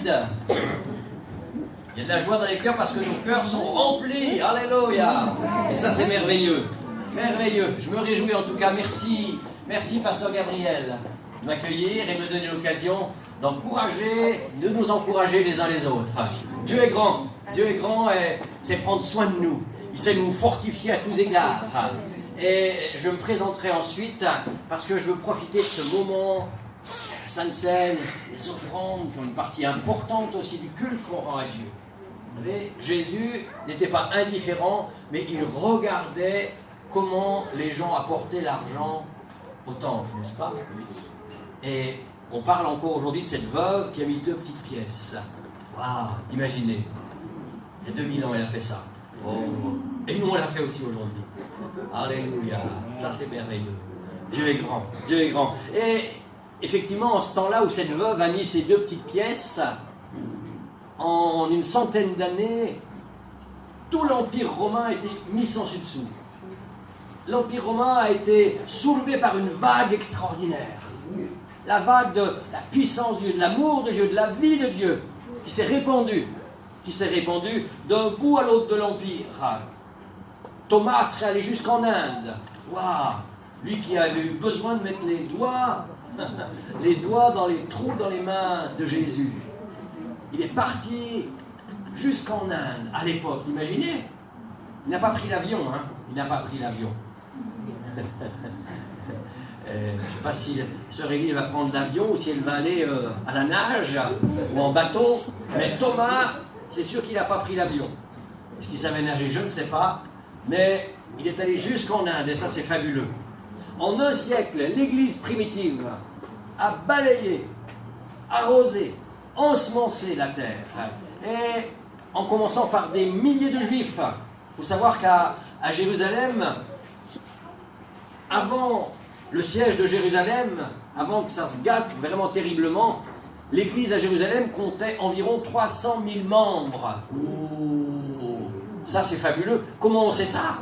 Il y a de la joie dans les cœurs parce que nos cœurs sont remplis. Alléluia. Et ça, c'est merveilleux. Merveilleux. Je me réjouis en tout cas. Merci. Merci, Pasteur Gabriel, de m'accueillir et me donner l'occasion de nous encourager les uns les autres. Dieu est grand. Dieu est grand et c'est prendre soin de nous. Il sait nous fortifier à tous égards. Et je me présenterai ensuite parce que je veux profiter de ce moment, la Sainte Seine, les offrandes qui ont une partie importante aussi du culte qu'on rend à Dieu. Vous savez, Jésus n'était pas indifférent, mais il regardait comment les gens apportaient l'argent au temple, n'est-ce pas? Et on parle encore aujourd'hui de cette veuve qui a mis 2 petites pièces. Waouh, imaginez, il y a 2000 ans elle a fait ça. Oh. Et nous on l'a fait aussi aujourd'hui. Alléluia, ça c'est merveilleux. Dieu est grand, Dieu est grand. Et effectivement, en ce temps-là où cette veuve a mis ces 2 petites pièces, en une centaine d'années, tout l'Empire romain a été mis sans dessus. L'Empire romain a été soulevé par une vague extraordinaire. La vague de la puissance de Dieu, de l'amour de Dieu, de la vie de Dieu, qui s'est répandue d'un bout à l'autre de l'Empire. Thomas serait allé jusqu'en Inde. Waouh! Lui qui avait eu besoin de mettre les doigts dans les trous dans les mains de Jésus. Il est parti jusqu'en Inde, à l'époque, imaginez. Il n'a pas pris l'avion, hein. Il n'a pas pris l'avion. Je ne sais pas si Sœur Élie va prendre l'avion ou si elle va aller à la nage ou en bateau. Mais Thomas, c'est sûr qu'il n'a pas pris l'avion. Est-ce qu'il savait nager? Je ne sais pas. Mais il est allé jusqu'en Inde et ça c'est fabuleux. En un siècle, l'Église primitive a balayé, arrosé, ensemencé la terre. Et en commençant par des milliers de Juifs. Il faut savoir qu'à Jérusalem, avant le siège de Jérusalem, avant que ça se gâte vraiment terriblement, l'Église à Jérusalem comptait environ 300 000 membres. Ouh, ça c'est fabuleux. Comment on sait ça?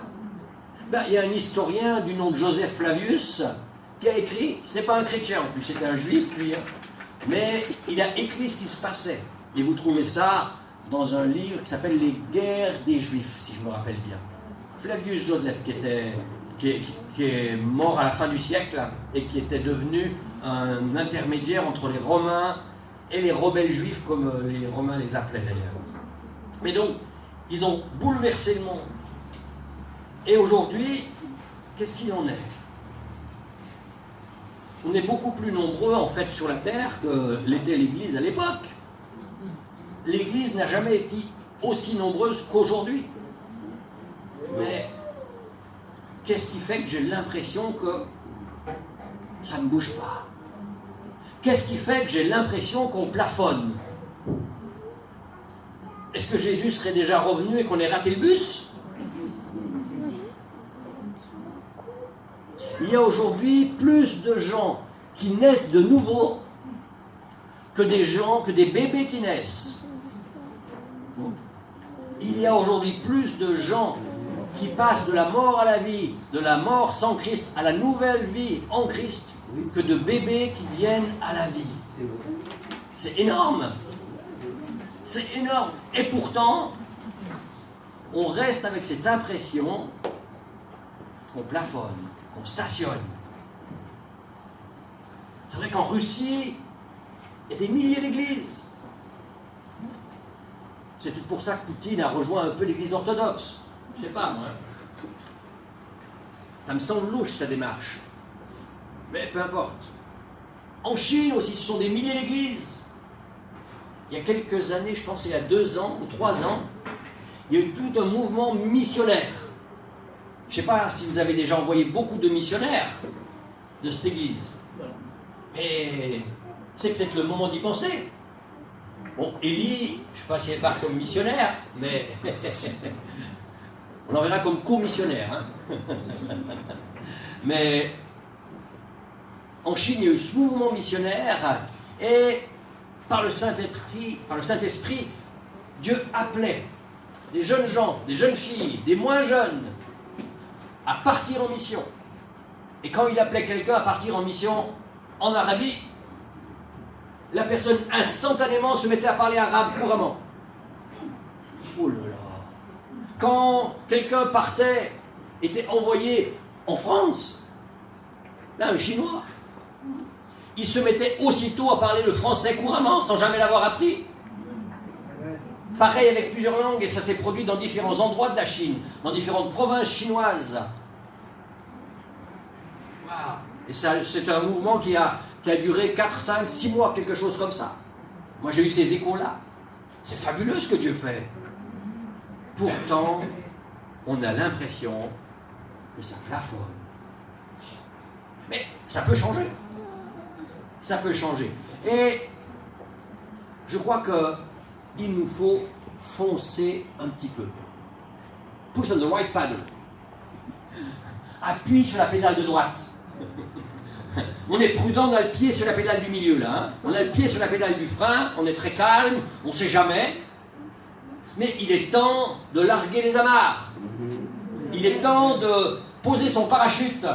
Il y a un historien du nom de Joseph Flavius qui a écrit, ce n'est pas un chrétien en plus, c'était un juif lui, mais il a écrit ce qui se passait. Et vous trouvez ça dans un livre qui s'appelle Les Guerres des Juifs, si je me rappelle bien. Flavius Joseph, qui est mort à la fin du siècle et qui était devenu un intermédiaire entre les Romains et les rebelles juifs, comme les Romains les appelaient d'ailleurs. Mais donc, ils ont bouleversé le monde. Et aujourd'hui, qu'est-ce qu'il en est? On est beaucoup plus nombreux en fait sur la terre que l'était l'Église à l'époque. L'Église n'a jamais été aussi nombreuse qu'aujourd'hui. Mais qu'est-ce qui fait que j'ai l'impression que ça ne bouge pas? Qu'est-ce qui fait que j'ai l'impression qu'on plafonne? Est-ce que Jésus serait déjà revenu et qu'on ait raté le bus? Il y a aujourd'hui plus de gens qui naissent de nouveau que des bébés qui naissent. Il y a aujourd'hui plus de gens qui passent de la mort à la vie, de la mort sans Christ à la nouvelle vie en Christ, que de bébés qui viennent à la vie. C'est énorme. C'est énorme. Et pourtant, on reste avec cette impression qu'on plafonne, qu'on stationne. C'est vrai qu'en Russie, il y a des milliers d'églises. C'est tout pour ça que Poutine a rejoint un peu l'église orthodoxe. Je ne sais pas, moi. Ça me semble louche, sa démarche. Mais peu importe. En Chine aussi, ce sont des milliers d'églises. Il y a quelques années, je pense il y a 2 ans ou 3 ans, il y a eu tout un mouvement missionnaire. Je ne sais pas si vous avez déjà envoyé beaucoup de missionnaires de cette église. Mais c'est peut-être le moment d'y penser. Bon, Élie, je ne sais pas si elle part comme missionnaire, mais on en verra comme co-missionnaire. Hein. Mais en Chine, il y a eu ce mouvement missionnaire et par le Saint-Esprit, Dieu appelait des jeunes gens, des jeunes filles, des moins jeunes à partir en mission. Et quand il appelait quelqu'un à partir en mission en Arabie, la personne instantanément se mettait à parler arabe couramment. Oh là là! Quand quelqu'un partait, était envoyé en France, là, un Chinois, il se mettait aussitôt à parler le français couramment, sans jamais l'avoir appris. Pareil avec plusieurs langues, et ça s'est produit dans différents endroits de la Chine, dans différentes provinces chinoises. Wow. Et c'est un mouvement qui a duré 4, 5, 6 mois, quelque chose comme ça. Moi, j'ai eu ces échos-là. C'est fabuleux ce que Dieu fait. Pourtant, on a l'impression que ça plafonne. Mais ça peut changer. Ça peut changer. Et je crois qu'il nous faut foncer un petit peu. Push on the right paddle. Appuie sur la pédale de droite. On est prudent, on a le pied sur la pédale du milieu là. Hein. On a le pied sur la pédale du frein, on est très calme, on ne sait jamais. Mais il est temps de larguer les amarres. Il est temps de poser son parachute,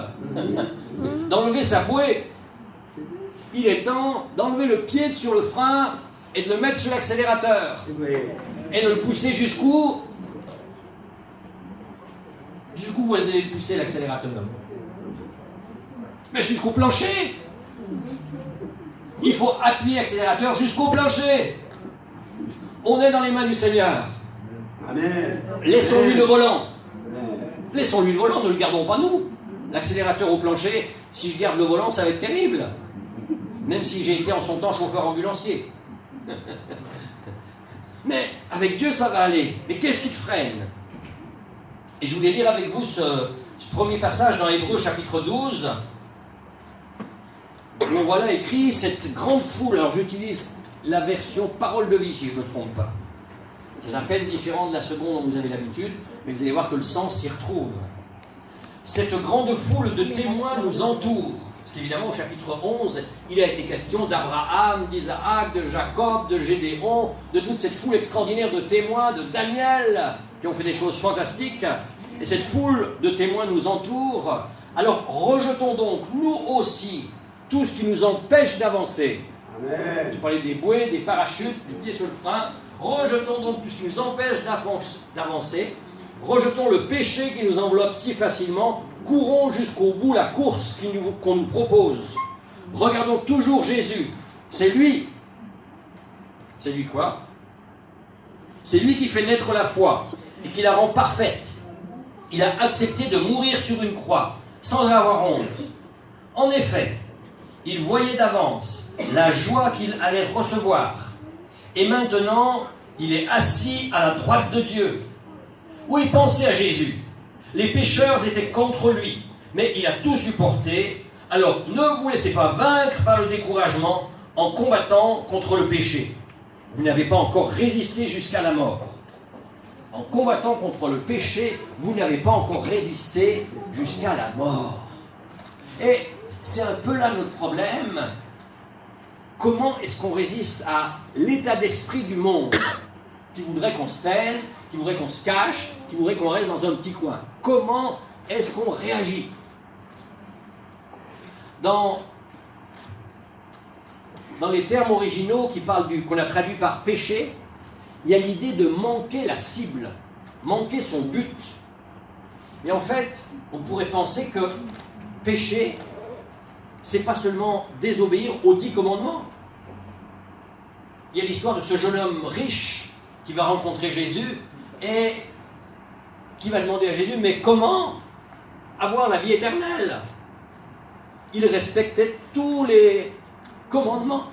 d'enlever sa bouée. Il est temps d'enlever le pied sur le frein et de le mettre sur l'accélérateur. Et de le pousser jusqu'où? Jusqu'où vous allez le pousser l'accélérateur? Mais jusqu'au plancher. Il faut appuyer l'accélérateur jusqu'au plancher. On est dans les mains du Seigneur. Amen. Laissons-lui le volant. Laissons-lui le volant, ne le gardons pas nous. L'accélérateur au plancher, si je garde le volant, ça va être terrible. Même si j'ai été en son temps chauffeur ambulancier. Mais avec Dieu, ça va aller. Mais qu'est-ce qui te freine? Et je voulais lire avec vous ce premier passage dans Hébreux chapitre 12, où on voit là écrit cette grande foule. Alors j'utilise la version parole de vie, si je ne me trompe pas. C'est à peine différent de la seconde dont vous avez l'habitude, mais vous allez voir que le sens s'y retrouve. Cette grande foule de témoins nous entoure. Parce qu'évidemment, au chapitre 11, il a été question d'Abraham, d'Isaac, de Jacob, de Gédéon, de toute cette foule extraordinaire de témoins, de Daniel, qui ont fait des choses fantastiques. Et cette foule de témoins nous entoure. Alors, rejetons donc, nous aussi, tout ce qui nous empêche d'avancer. J'ai parlé des bouées, des parachutes, des pieds sur le frein. Rejetons donc tout ce qui nous empêche d'avancer. Rejetons le péché qui nous enveloppe si facilement. Courons jusqu'au bout la course qu'on nous propose. Regardons toujours Jésus. C'est lui. C'est lui quoi? C'est lui qui fait naître la foi et qui la rend parfaite. Il a accepté de mourir sur une croix sans avoir honte. En effet, il voyait d'avance la joie qu'il allait recevoir. Et maintenant, il est assis à la droite de Dieu. Oui, pensez à Jésus. Les pécheurs étaient contre lui, mais il a tout supporté. Alors, ne vous laissez pas vaincre par le découragement en combattant contre le péché. Vous n'avez pas encore résisté jusqu'à la mort. En combattant contre le péché, vous n'avez pas encore résisté jusqu'à la mort. Et c'est un peu là notre problème. Comment est-ce qu'on résiste à l'état d'esprit du monde qui voudrait qu'on se taise, qui voudrait qu'on se cache, qui voudrait qu'on reste dans un petit coin? Comment est-ce qu'on réagit? Dans les termes originaux qu'on a traduits par péché, il y a l'idée de manquer la cible, manquer son but. Et en fait, on pourrait penser que péché, c'est pas seulement désobéir aux 10 commandements. Il y a l'histoire de ce jeune homme riche qui va rencontrer Jésus et qui va demander à Jésus, mais comment avoir la vie éternelle? Il respectait tous les commandements.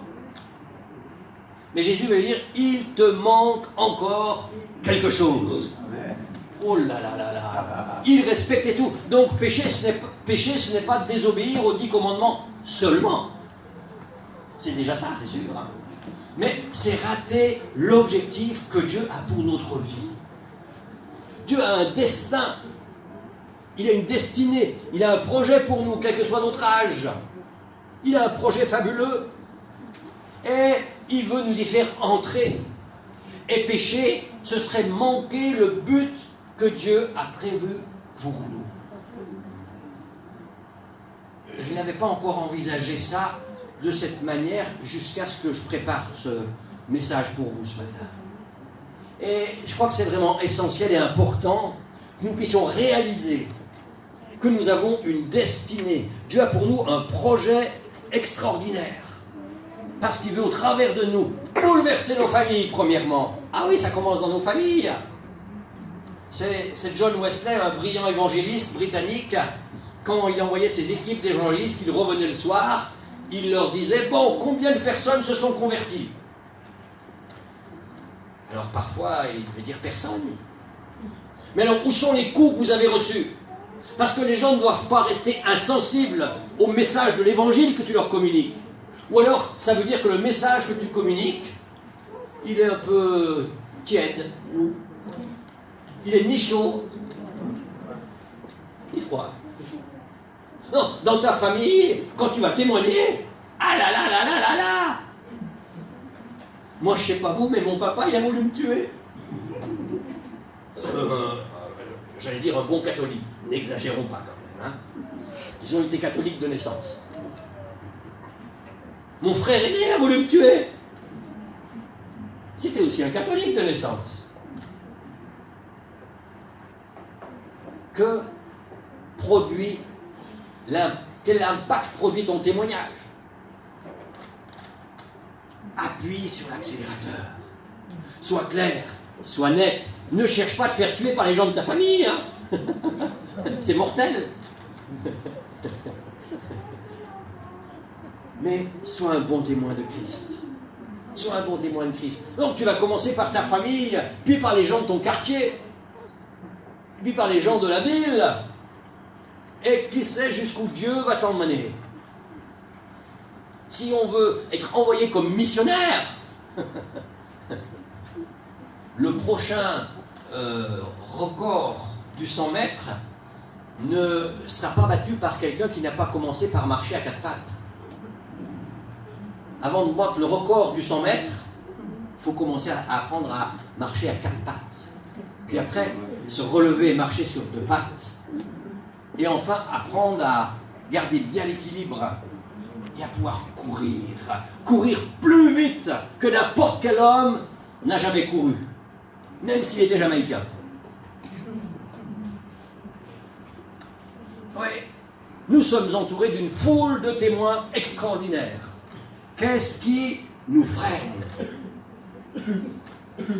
Mais Jésus va lui dire, il te manque encore quelque chose. Oh là là là là. Il respectait tout. Donc péché, ce n'est pas de désobéir aux 10 commandements seulement. C'est déjà ça, c'est sûr. Hein. Mais c'est rater l'objectif que Dieu a pour notre vie. Dieu a un destin. Il a une destinée. Il a un projet pour nous, quel que soit notre âge. Il a un projet fabuleux. Et il veut nous y faire entrer. Et pécher, ce serait manquer le but que Dieu a prévu pour nous. Je n'avais pas encore envisagé ça de cette manière jusqu'à ce que je prépare ce message pour vous ce matin. Et je crois que c'est vraiment essentiel et important que nous puissions réaliser que nous avons une destinée. Dieu a pour nous un projet extraordinaire. Parce qu'il veut au travers de nous bouleverser nos familles, premièrement. Ah oui, ça commence dans nos familles. C'est John Wesley, un brillant évangéliste britannique. Quand il envoyait ses équipes d'évangélistes, qu'il revenait le soir, il leur disait, bon, combien de personnes se sont converties? Alors parfois, il devait dire personne. Mais alors, où sont les coups que vous avez reçus? Parce que les gens ne doivent pas rester insensibles au message de l'évangile que tu leur communiques. Ou alors, ça veut dire que le message que tu communiques, il est un peu tiède. Il est ni chaud, ni froid. Non, dans ta famille, quand tu vas témoigner, ah là là là là là là! Moi, je sais pas vous, mais mon papa, il a voulu me tuer. J'allais dire un bon catholique. N'exagérons pas quand même. Hein. Ils ont été catholiques de naissance. Mon frère aîné a voulu me tuer. C'était aussi un catholique de naissance. Que produit quel impact produit ton témoignage? Appuie sur l'accélérateur. Sois clair, sois net. Ne cherche pas à te faire tuer par les gens de ta famille. Hein. C'est mortel. Mais sois un bon témoin de Christ. Sois un bon témoin de Christ. Donc tu vas commencer par ta famille, puis par les gens de ton quartier, puis par les gens de la ville. Et qui sait jusqu'où Dieu va t'emmener. Si on veut être envoyé comme missionnaire, le prochain record du 100 mètres ne sera pas battu par quelqu'un qui n'a pas commencé par marcher à 4 pattes. Avant de battre le record du 100 mètres, il faut commencer à apprendre à marcher à 4 pattes. Puis après, se relever et marcher sur 2 pattes. Et enfin, apprendre à garder bien l'équilibre et à pouvoir courir. Courir plus vite que n'importe quel homme n'a jamais couru. Même s'il était jamaïcain. Oui. Nous sommes entourés d'une foule de témoins extraordinaires. Qu'est-ce qui nous freine?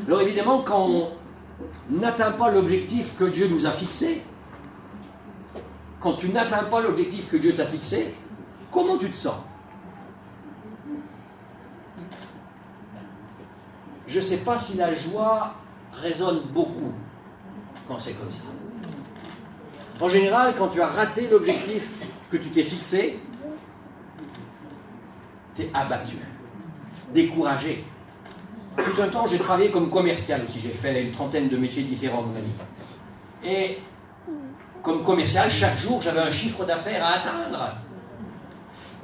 Alors évidemment, quand on n'atteint pas l'objectif que Dieu nous a fixé, quand tu n'atteins pas l'objectif que Dieu t'a fixé, comment tu te sens? Je ne sais pas si la joie résonne beaucoup quand c'est comme ça. En général, quand tu as raté l'objectif que tu t'es fixé, tu es abattu, découragé. Fut un temps, j'ai travaillé comme commercial aussi, j'ai fait une trentaine de métiers différents dans ma vie. Et comme commercial, chaque jour, j'avais un chiffre d'affaires à atteindre.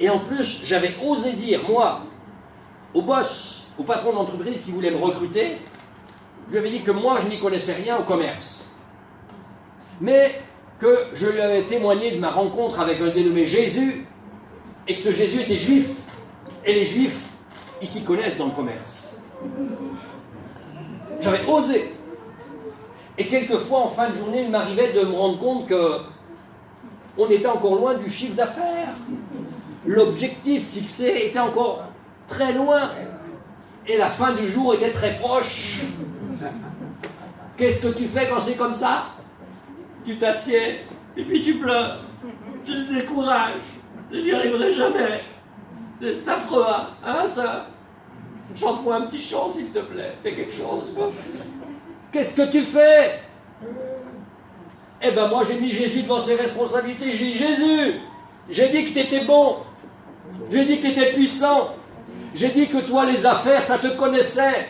Et en plus, j'avais osé dire, moi, au boss, au patron de l'entreprise qui voulait me recruter, je lui avais dit que moi, je n'y connaissais rien au commerce. Mais que je lui avais témoigné de ma rencontre avec un dénommé Jésus, et que ce Jésus était juif. Et les juifs, ils s'y connaissent dans le commerce. J'avais osé. Et quelquefois, en fin de journée, il m'arrivait de me rendre compte qu'on était encore loin du chiffre d'affaires. L'objectif fixé était encore très loin. Et la fin du jour était très proche. Qu'est-ce que tu fais quand c'est comme ça? Tu t'assieds, et puis tu pleures. Tu te décourages. J'y arriverai jamais. C'est affreux, hein, ça? Chante-moi un petit chant, s'il te plaît. Fais quelque chose, quoi. Qu'est-ce que tu fais? Eh ben moi, j'ai mis Jésus devant ses responsabilités. J'ai dit, Jésus, j'ai dit que tu étais bon. J'ai dit que tu étais puissant. J'ai dit que toi, les affaires, ça te connaissait.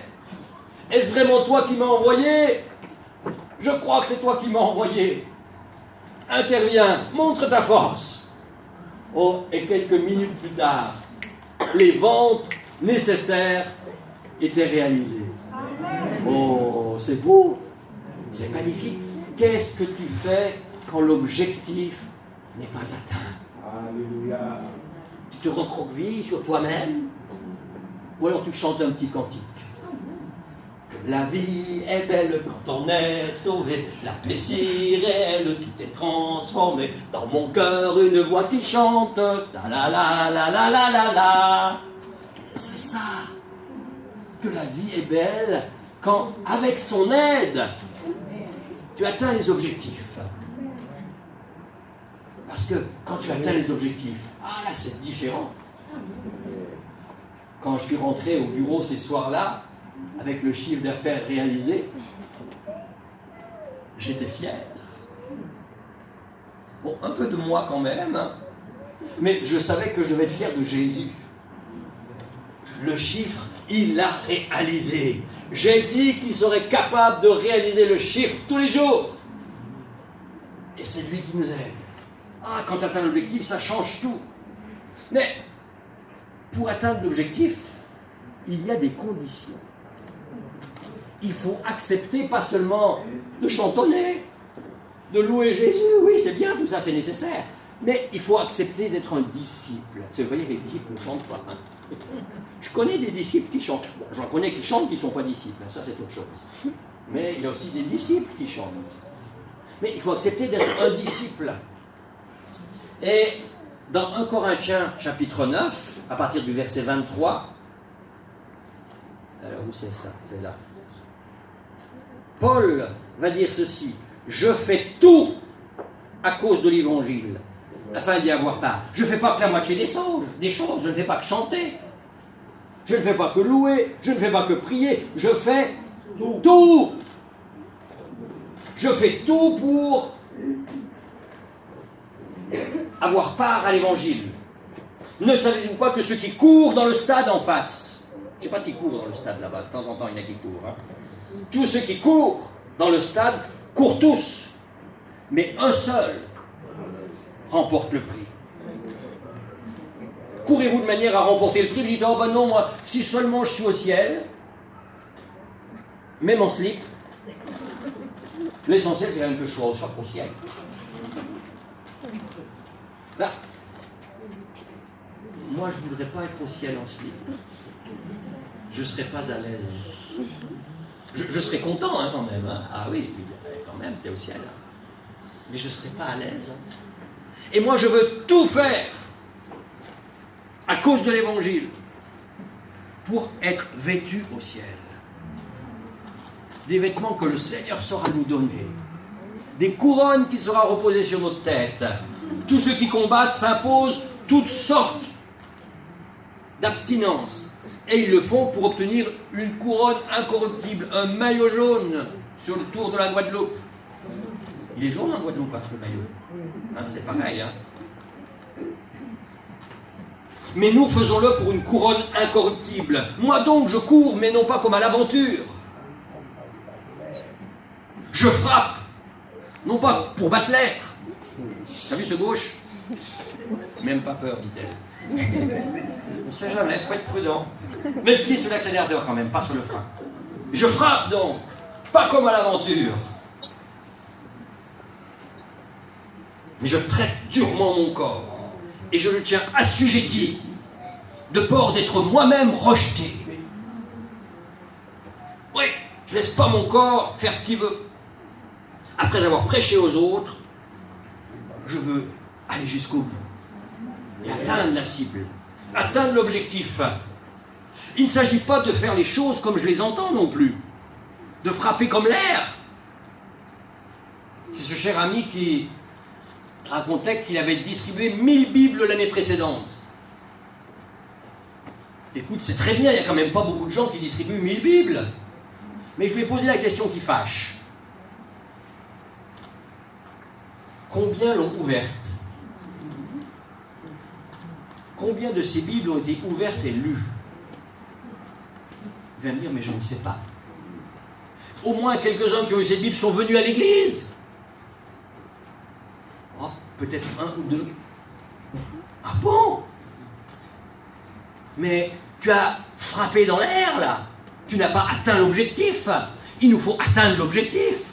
Est-ce vraiment toi qui m'as envoyé? Je crois que c'est toi qui m'as envoyé. Interviens, montre ta force. Oh, et quelques minutes plus tard, les ventes nécessaires étaient réalisées. Oh, c'est beau, c'est magnifique. Qu'est-ce que tu fais quand l'objectif n'est pas atteint? Alléluia. Tu te recroquevilles sur toi-même, ou alors tu chantes un petit cantique. La vie est belle quand on est sauvé, la paix si réelle, tout est transformé. Dans mon cœur, une voix qui chante, la la la la la la la la. C'est ça, que la vie est belle quand, avec son aide, tu atteins les objectifs. Parce que quand tu atteins les objectifs, ah là c'est différent. Quand je suis rentré au bureau ces soirs-là, avec le chiffre d'affaires réalisé, j'étais fier. Bon, un peu de moi quand même, hein, mais je savais que je devais être fier de Jésus. Le chiffre, il l'a réalisé. J'ai dit qu'il serait capable de réaliser le chiffre tous les jours. Et c'est lui qui nous aide. Ah, quand tu atteins l'objectif, ça change tout. Mais, pour atteindre l'objectif, il y a des conditions. Il faut accepter pas seulement de chantonner, de louer Jésus, oui c'est bien, tout ça c'est nécessaire, mais il faut accepter d'être un disciple. Vous voyez, les disciples ne chantent pas. Hein. Je connais des disciples qui chantent. Bon, j'en connais qui chantent qui ne sont pas disciples, ça c'est autre chose. Mais il y a aussi des disciples qui chantent. Mais il faut accepter d'être un disciple. Et dans 1 Corinthiens chapitre 9, à partir du verset 23, alors où c'est ça? C'est là. Paul va dire ceci: je fais tout à cause de l'évangile, afin d'y avoir part. Je ne fais pas que la moitié des choses, je ne fais pas que chanter, je ne fais pas que louer, je ne fais pas que prier, je fais tout. Je fais tout pour avoir part à l'évangile. Ne savez-vous pas que ceux qui courent dans le stade en face, je ne sais pas s'ils courent dans le stade là-bas, de temps en temps il y en a qui courent, hein. Tous ceux qui courent dans le stade courent tous, mais un seul remporte le prix. Courez-vous de manière à remporter le prix? Vous dites, oh ben non, moi, si seulement je suis au ciel, même en slip, l'essentiel c'est quand même que je sois au ciel. Là, moi je ne voudrais pas être au ciel en slip. Je ne serais pas à l'aise. Je serais content hein, quand même. Hein. Ah oui, quand même, tu es au ciel. Hein. Mais je ne serais pas à l'aise. Hein. Et moi, je veux tout faire à cause de l'évangile pour être vêtu au ciel. Des vêtements que le Seigneur saura nous donner. Des couronnes qui seront reposées sur notre tête. Tous ceux qui combattent s'imposent toutes sortes d'abstinence. Et ils le font pour obtenir une couronne incorruptible, un maillot jaune sur le tour de la Guadeloupe. Il est jaune en Guadeloupe, hein, le maillot. Hein, c'est pareil. Hein. Mais nous faisons-le pour une couronne incorruptible. Moi donc, je cours, mais non pas comme à l'aventure. Je frappe, non pas pour battre l'air. T'as vu ce gauche? Même pas peur, dit-elle. On ne sait jamais, il faut être prudent. Mets le pied sur l'accélérateur quand même, pas sur le frein. Je frappe donc, pas comme à l'aventure. Mais je traite durement mon corps, et je le tiens assujetti, de peur d'être moi-même rejeté. Oui, je laisse pas mon corps faire ce qu'il veut. Après avoir prêché aux autres, je veux aller jusqu'au bout et atteindre la cible, atteindre l'objectif. Il ne s'agit pas de faire les choses comme je les entends non plus, de frapper comme l'air. C'est ce cher ami qui racontait qu'il avait distribué 1000 Bibles l'année précédente. Écoute, c'est très bien, il n'y a quand même pas beaucoup de gens qui distribuent 1000 Bibles. Mais je lui ai posé la question qui fâche. Combien l'ont ouverte? Combien de ces Bibles ont été ouvertes et lues? Il va me dire, mais je ne sais pas. Au moins quelques-uns qui ont eu cette Bible sont venus à l'église. Oh, peut-être un ou deux. Ah bon? Mais tu as frappé dans l'air, là. Tu n'as pas atteint l'objectif. Il nous faut atteindre l'objectif.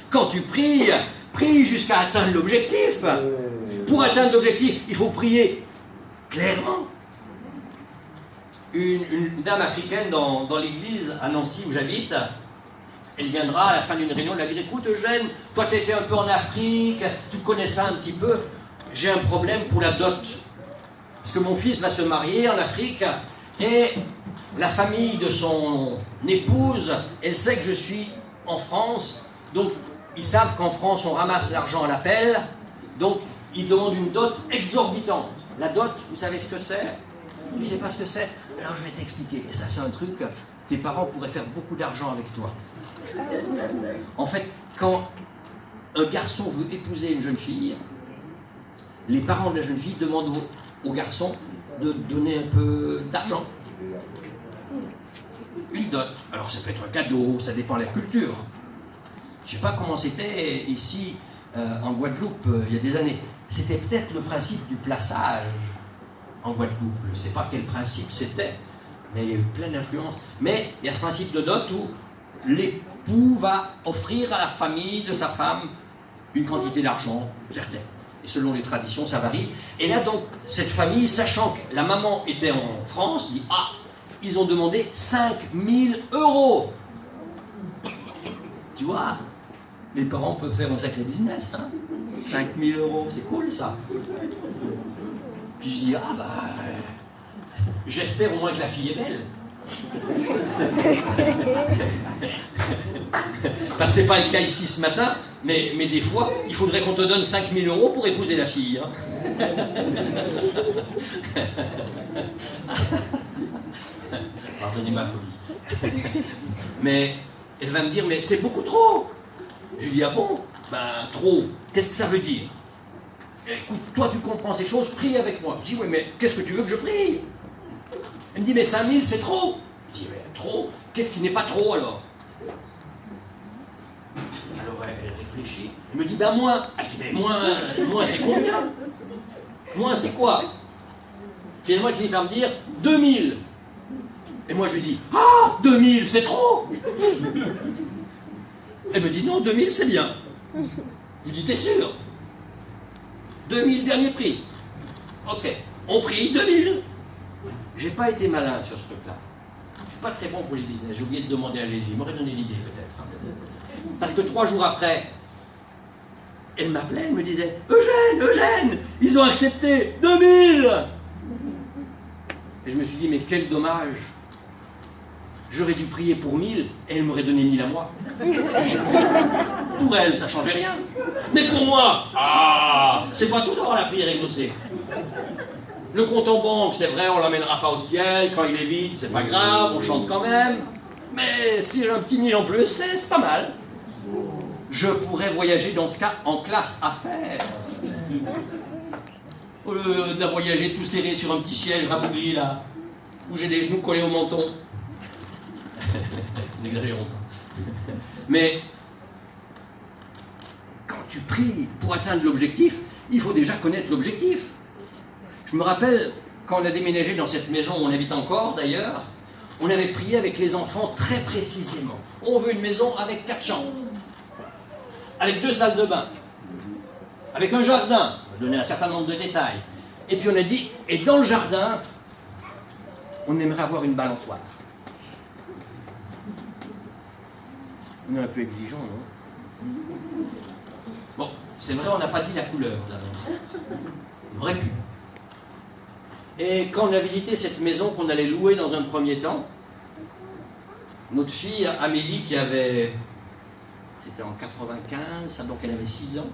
Quand tu pries, prie jusqu'à atteindre l'objectif. Pour atteindre l'objectif, il faut prier Clairement. Une dame africaine dans l'église à Nancy où j'habite, elle viendra à la fin d'une réunion, elle va dire, écoute Eugène, toi tu étais un peu en Afrique, tu connais ça un petit peu, j'ai un problème pour la dot. Parce que mon fils va se marier en Afrique et la famille de son épouse, elle sait que je suis en France, donc ils savent qu'en France on ramasse l'argent à l'appel, donc ils demandent une dot exorbitante. La dot, vous savez ce que c'est? Tu sais pas ce que c'est? Alors je vais t'expliquer. Et ça c'est un truc, tes parents pourraient faire beaucoup d'argent avec toi. En fait, quand un garçon veut épouser une jeune fille, les parents de la jeune fille demandent au garçon de donner un peu d'argent. Une dot. Alors ça peut être un cadeau, ça dépend de la culture. Je ne sais pas comment c'était ici en Guadeloupe il y a des années. C'était peut-être le principe du plaçage en Guadeloupe. Je ne sais pas quel principe c'était, mais il y a eu plein d'influences. Mais il y a ce principe de dot où l'époux va offrir à la famille de sa femme une quantité d'argent certaine. Et selon les traditions, ça varie. Et là, donc, cette famille, sachant que la maman était en France, dit « Ah, ils ont demandé 5 000 €. Tu vois, les parents peuvent faire un sacré business. Hein, 5 000 €, c'est cool, ça. Puis je dis « Ah, bah, j'espère au moins que la fille est belle. » Parce que c'est pas le cas ici ce matin, mais des fois, il faudrait qu'on te donne 5 000 € pour épouser la fille. Hein. Pardonnez ma folie. Mais elle va me dire, mais c'est beaucoup trop. Je lui dis, ah bon? Ben, trop. Qu'est-ce que ça veut dire? Écoute, toi tu comprends ces choses, prie avec moi. Je dis, oui, mais qu'est-ce que tu veux que je prie? Elle me dit, mais 5 000 c'est trop. Je dis, mais trop? Qu'est-ce qui n'est pas trop alors? Alors elle réfléchit. Elle me dit, ben moins. Ah, je dis, mais moins c'est combien? Moins c'est quoi? Finalement elle finit par me dire, 2000. Et moi je lui dis, ah, 2000 c'est trop. Elle me dit, non, 2000 c'est bien. Je lui dis, t'es sûr? 2000 dernier prix. Ok, on prie 2000. J'ai pas été malin sur ce truc-là. Je suis pas très bon pour les business. J'ai oublié de demander à Jésus. Il m'aurait donné l'idée peut-être. Parce que 3 jours après, elle m'appelait, elle me disait, Eugène, ils ont accepté 2000. Et je me suis dit, mais quel dommage. J'aurais dû prier pour 1000 et elle m'aurait donné 1000 à moi. Pour elle, ça ne changeait rien. Mais pour moi, c'est pas tout d'avoir la prière exaucée. Le compte en banque, c'est vrai, on ne l'emmènera pas au ciel. Quand il est vide, c'est pas grave, on chante quand même. Mais si j'ai un petit 1000 en plus, c'est pas mal. Je pourrais voyager dans ce cas en classe affaires. Au lieu de voyager tout serré sur un petit siège rabougri là, où j'ai les genoux collés au menton. N'exagérons pas. Mais quand tu pries pour atteindre l'objectif, il faut déjà connaître l'objectif. Je me rappelle, quand on a déménagé dans cette maison où on habite encore d'ailleurs, on avait prié avec les enfants très précisément. On veut une maison avec 4 chambres, avec 2 salles de bain, avec un jardin, on va donner un certain nombre de détails. Et puis on a dit, et dans le jardin, on aimerait avoir une balançoire. On est un peu exigeant, non? Bon, c'est vrai, on n'a pas dit la couleur, d'abord. On aurait pu. Et quand on a visité cette maison qu'on allait louer dans un premier temps, notre fille Amélie, qui avait... C'était en 95, donc elle avait 6 ans.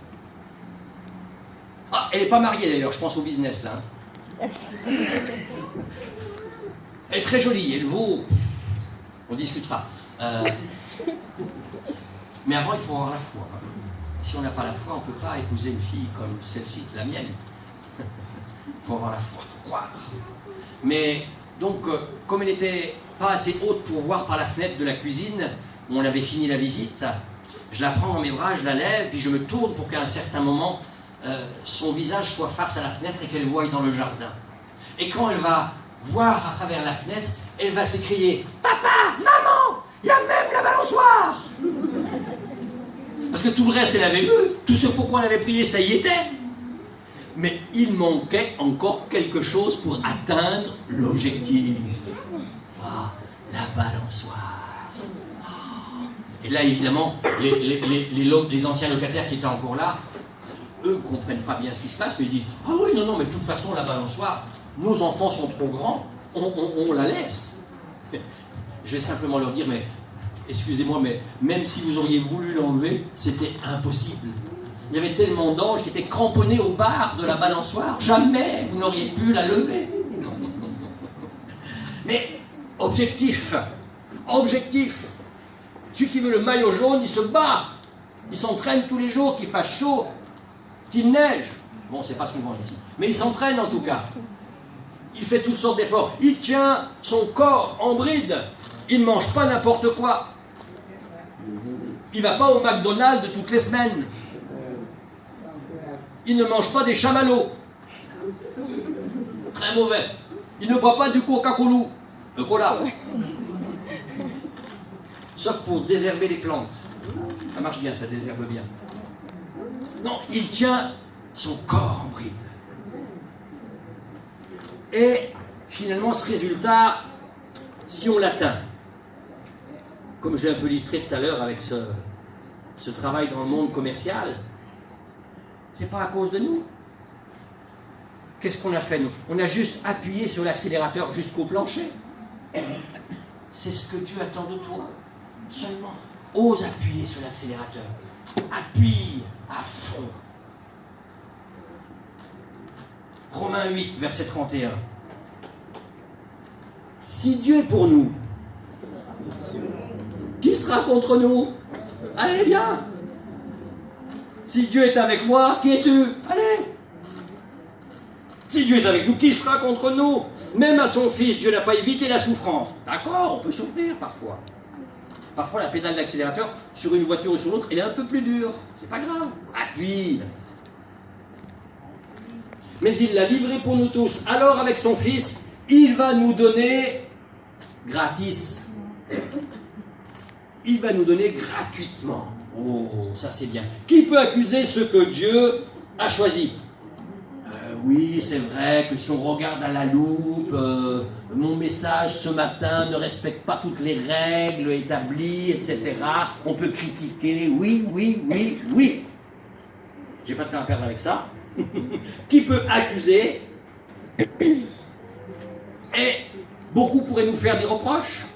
Ah, elle n'est pas mariée d'ailleurs, je pense au business là. Elle est très jolie, elle vaut... On discutera. Mais avant, il faut avoir la foi. Si on n'a pas la foi, on ne peut pas épouser une fille comme celle-ci, la mienne. Il faut avoir la foi, il faut croire. Mais donc, comme elle n'était pas assez haute pour voir par la fenêtre de la cuisine, où on avait fini la visite, je la prends dans mes bras, je la lève, puis je me tourne pour qu'à un certain moment, son visage soit face à la fenêtre et qu'elle voie dans le jardin. Et quand elle va voir à travers la fenêtre, elle va s'écrier « Papa, maman, il y a même la balançoire !» Parce que tout le reste, elle avait vu. Tout ce pourquoi on avait prié, ça y était. Mais il manquait encore quelque chose pour atteindre l'objectif. Ah, la balançoire. Et là, évidemment, les anciens locataires qui étaient encore là, eux ne comprennent pas bien ce qui se passe, mais ils disent « Ah oui, non, mais de toute façon, la balançoire, nos enfants sont trop grands, on la laisse. » Je vais simplement leur dire « Mais excusez-moi, mais même si vous auriez voulu l'enlever, c'était impossible. Il y avait tellement d'anges qui étaient cramponnés aux barres de la balançoire, jamais vous n'auriez pu la lever. » Mais objectif, celui qui veut le maillot jaune, il se bat, il s'entraîne tous les jours, qu'il fasse chaud, qu'il neige. Bon, c'est pas souvent ici, mais il s'entraîne en tout cas. Il fait toutes sortes d'efforts. Il tient son corps en bride. Il ne mange pas n'importe quoi. Il ne va pas au McDonald's toutes les semaines. Il ne mange pas des chamallows. Très mauvais. Il ne boit pas du Coca-Cola. Le cola. Sauf pour désherber les plantes. Ça marche bien, ça désherbe bien. Non, il tient son corps en bride. Et finalement, ce résultat, si on l'atteint, comme je l'ai un peu illustré tout à l'heure avec ce travail dans le monde commercial, c'est pas à cause de nous. Qu'est-ce qu'on a fait, nous? On a juste appuyé sur l'accélérateur jusqu'au plancher. C'est ce que Dieu attend de toi. Seulement, ose appuyer sur l'accélérateur. Appuie à fond. Romains 8, verset 31. Si Dieu est pour nous, qui sera contre nous? Allez, viens. Si Dieu est avec moi, qui es-tu? Allez. Si Dieu est avec nous, qui sera contre nous? Même à son Fils, Dieu n'a pas évité la souffrance. D'accord, on peut souffrir parfois. Parfois, la pédale d'accélérateur, sur une voiture ou sur l'autre, elle est un peu plus dure. C'est pas grave. Appuie. Mais il l'a livré pour nous tous. Alors, avec son Fils, il va nous donner gratis. Il va nous donner gratuitement. Oh, ça c'est bien. Qui peut accuser ce que Dieu a choisi? Oui, c'est vrai que si on regarde à la loupe, mon message ce matin ne respecte pas toutes les règles établies, etc. On peut critiquer, oui. J'ai pas de temps à perdre avec ça. Qui peut accuser? Et beaucoup pourraient nous faire des reproches.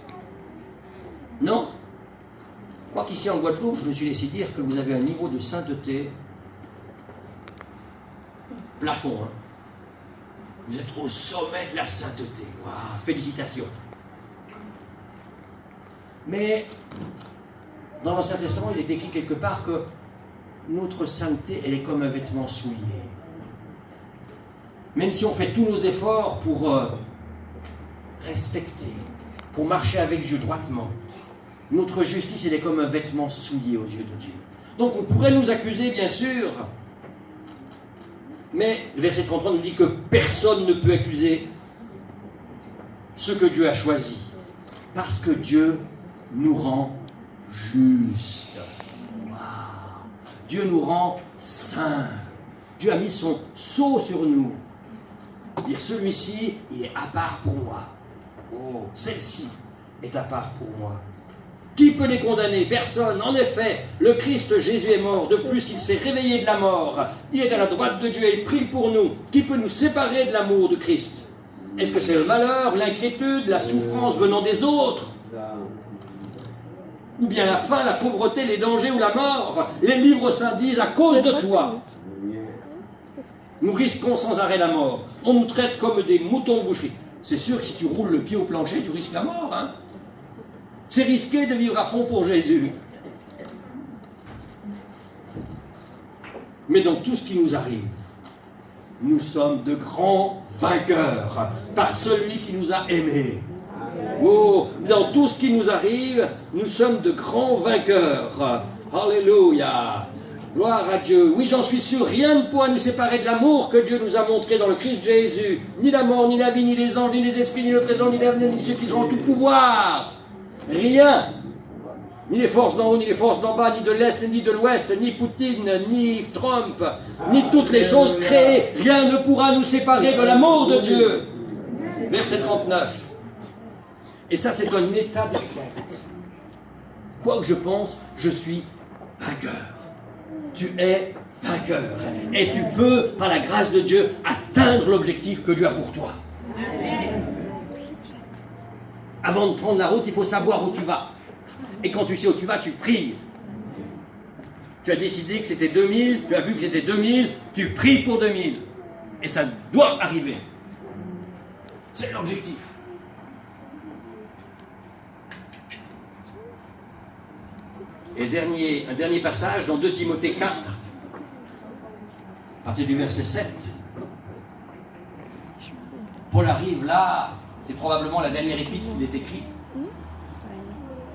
Non? Quoiqu'ici en Guadeloupe, je me suis laissé dire que vous avez un niveau de sainteté plafond. Hein. Vous êtes au sommet de la sainteté. Wow, félicitations. Mais dans l'Ancien Testament, il est écrit quelque part que notre sainteté, elle est comme un vêtement souillé. Même si on fait tous nos efforts pour respecter, pour marcher avec Dieu droitement, notre justice, elle est comme un vêtement souillé aux yeux de Dieu. Donc on pourrait nous accuser, bien sûr, mais le verset 33 nous dit que personne ne peut accuser ce que Dieu a choisi, parce que Dieu nous rend justes. Wow. Dieu nous rend saints. Dieu a mis son sceau sur nous. Dire celui-ci, il est à part pour moi. Oh, celle-ci est à part pour moi. Qui peut les condamner? Personne. En effet, le Christ Jésus est mort. De plus, il s'est réveillé de la mort. Il est à la droite de Dieu et il prie pour nous. Qui peut nous séparer de l'amour de Christ? Est-ce que c'est le malheur, l'inquiétude, la souffrance venant des autres? Ou bien la faim, la pauvreté, les dangers ou la mort? Les livres saints disent à cause de toi. Nous risquons sans arrêt la mort. On nous traite comme des moutons de boucherie. C'est sûr que si tu roules le pied au plancher, tu risques la mort, hein? C'est risqué de vivre à fond pour Jésus. Mais dans tout ce qui nous arrive, nous sommes de grands vainqueurs par celui qui nous a aimés. Oh, dans tout ce qui nous arrive, nous sommes de grands vainqueurs. Alléluia. Gloire à Dieu. Oui, j'en suis sûr, rien ne pourra nous séparer de l'amour que Dieu nous a montré dans le Christ Jésus. Ni la mort, ni la vie, ni les anges, ni les esprits, ni le présent, ni l'avenir, ni ceux qui ont tout pouvoir. Rien Ni les forces d'en haut, ni les forces d'en bas, ni de l'Est, ni de l'Ouest, ni Poutine, ni Trump, ni toutes les choses créées. Rien ne pourra nous séparer de l'amour de Dieu. Verset 39. Et ça, c'est un état de fait. Quoi que je pense, je suis vainqueur. Tu es vainqueur. Et tu peux, par la grâce de Dieu, atteindre l'objectif que Dieu a pour toi. Avant de prendre la route, il faut savoir où tu vas. Et quand tu sais où tu vas, tu pries. Tu as décidé que c'était 2000, tu as vu que c'était 2000, tu pries pour 2000. Et ça doit arriver. C'est l'objectif. Et un dernier passage dans 2 Timothée 4, à partir du verset 7. Paul arrive là, c'est probablement la dernière épître qu'il est écrit.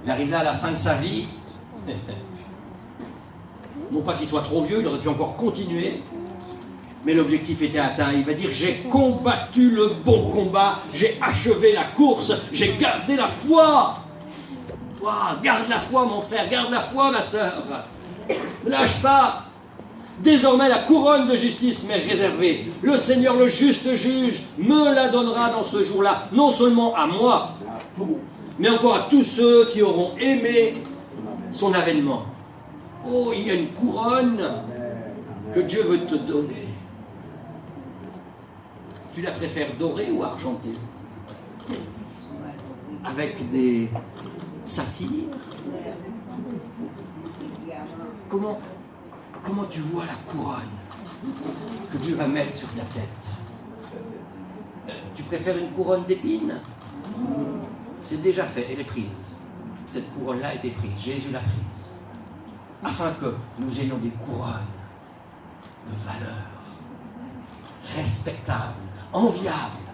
Il arrive là à la fin de sa vie. Non pas qu'il soit trop vieux, il aurait pu encore continuer. Mais l'objectif était atteint. Il va dire, j'ai combattu le bon combat, j'ai achevé la course, j'ai gardé la foi. Wow, garde la foi, mon frère, garde la foi, ma sœur. Ne lâche pas. Désormais, la couronne de justice m'est réservée. Le Seigneur, le juste juge, me la donnera dans ce jour-là, non seulement à moi, mais encore à tous ceux qui auront aimé son avènement. Oh, il y a une couronne que Dieu veut te donner. Tu la préfères dorée ou argentée? Avec des saphirs? Comment tu vois la couronne que Dieu va mettre sur ta tête? Tu préfères une couronne d'épines? C'est déjà fait, elle est prise. Cette couronne-là a été prise, Jésus l'a prise. Afin que nous ayons des couronnes de valeur, respectables, enviables.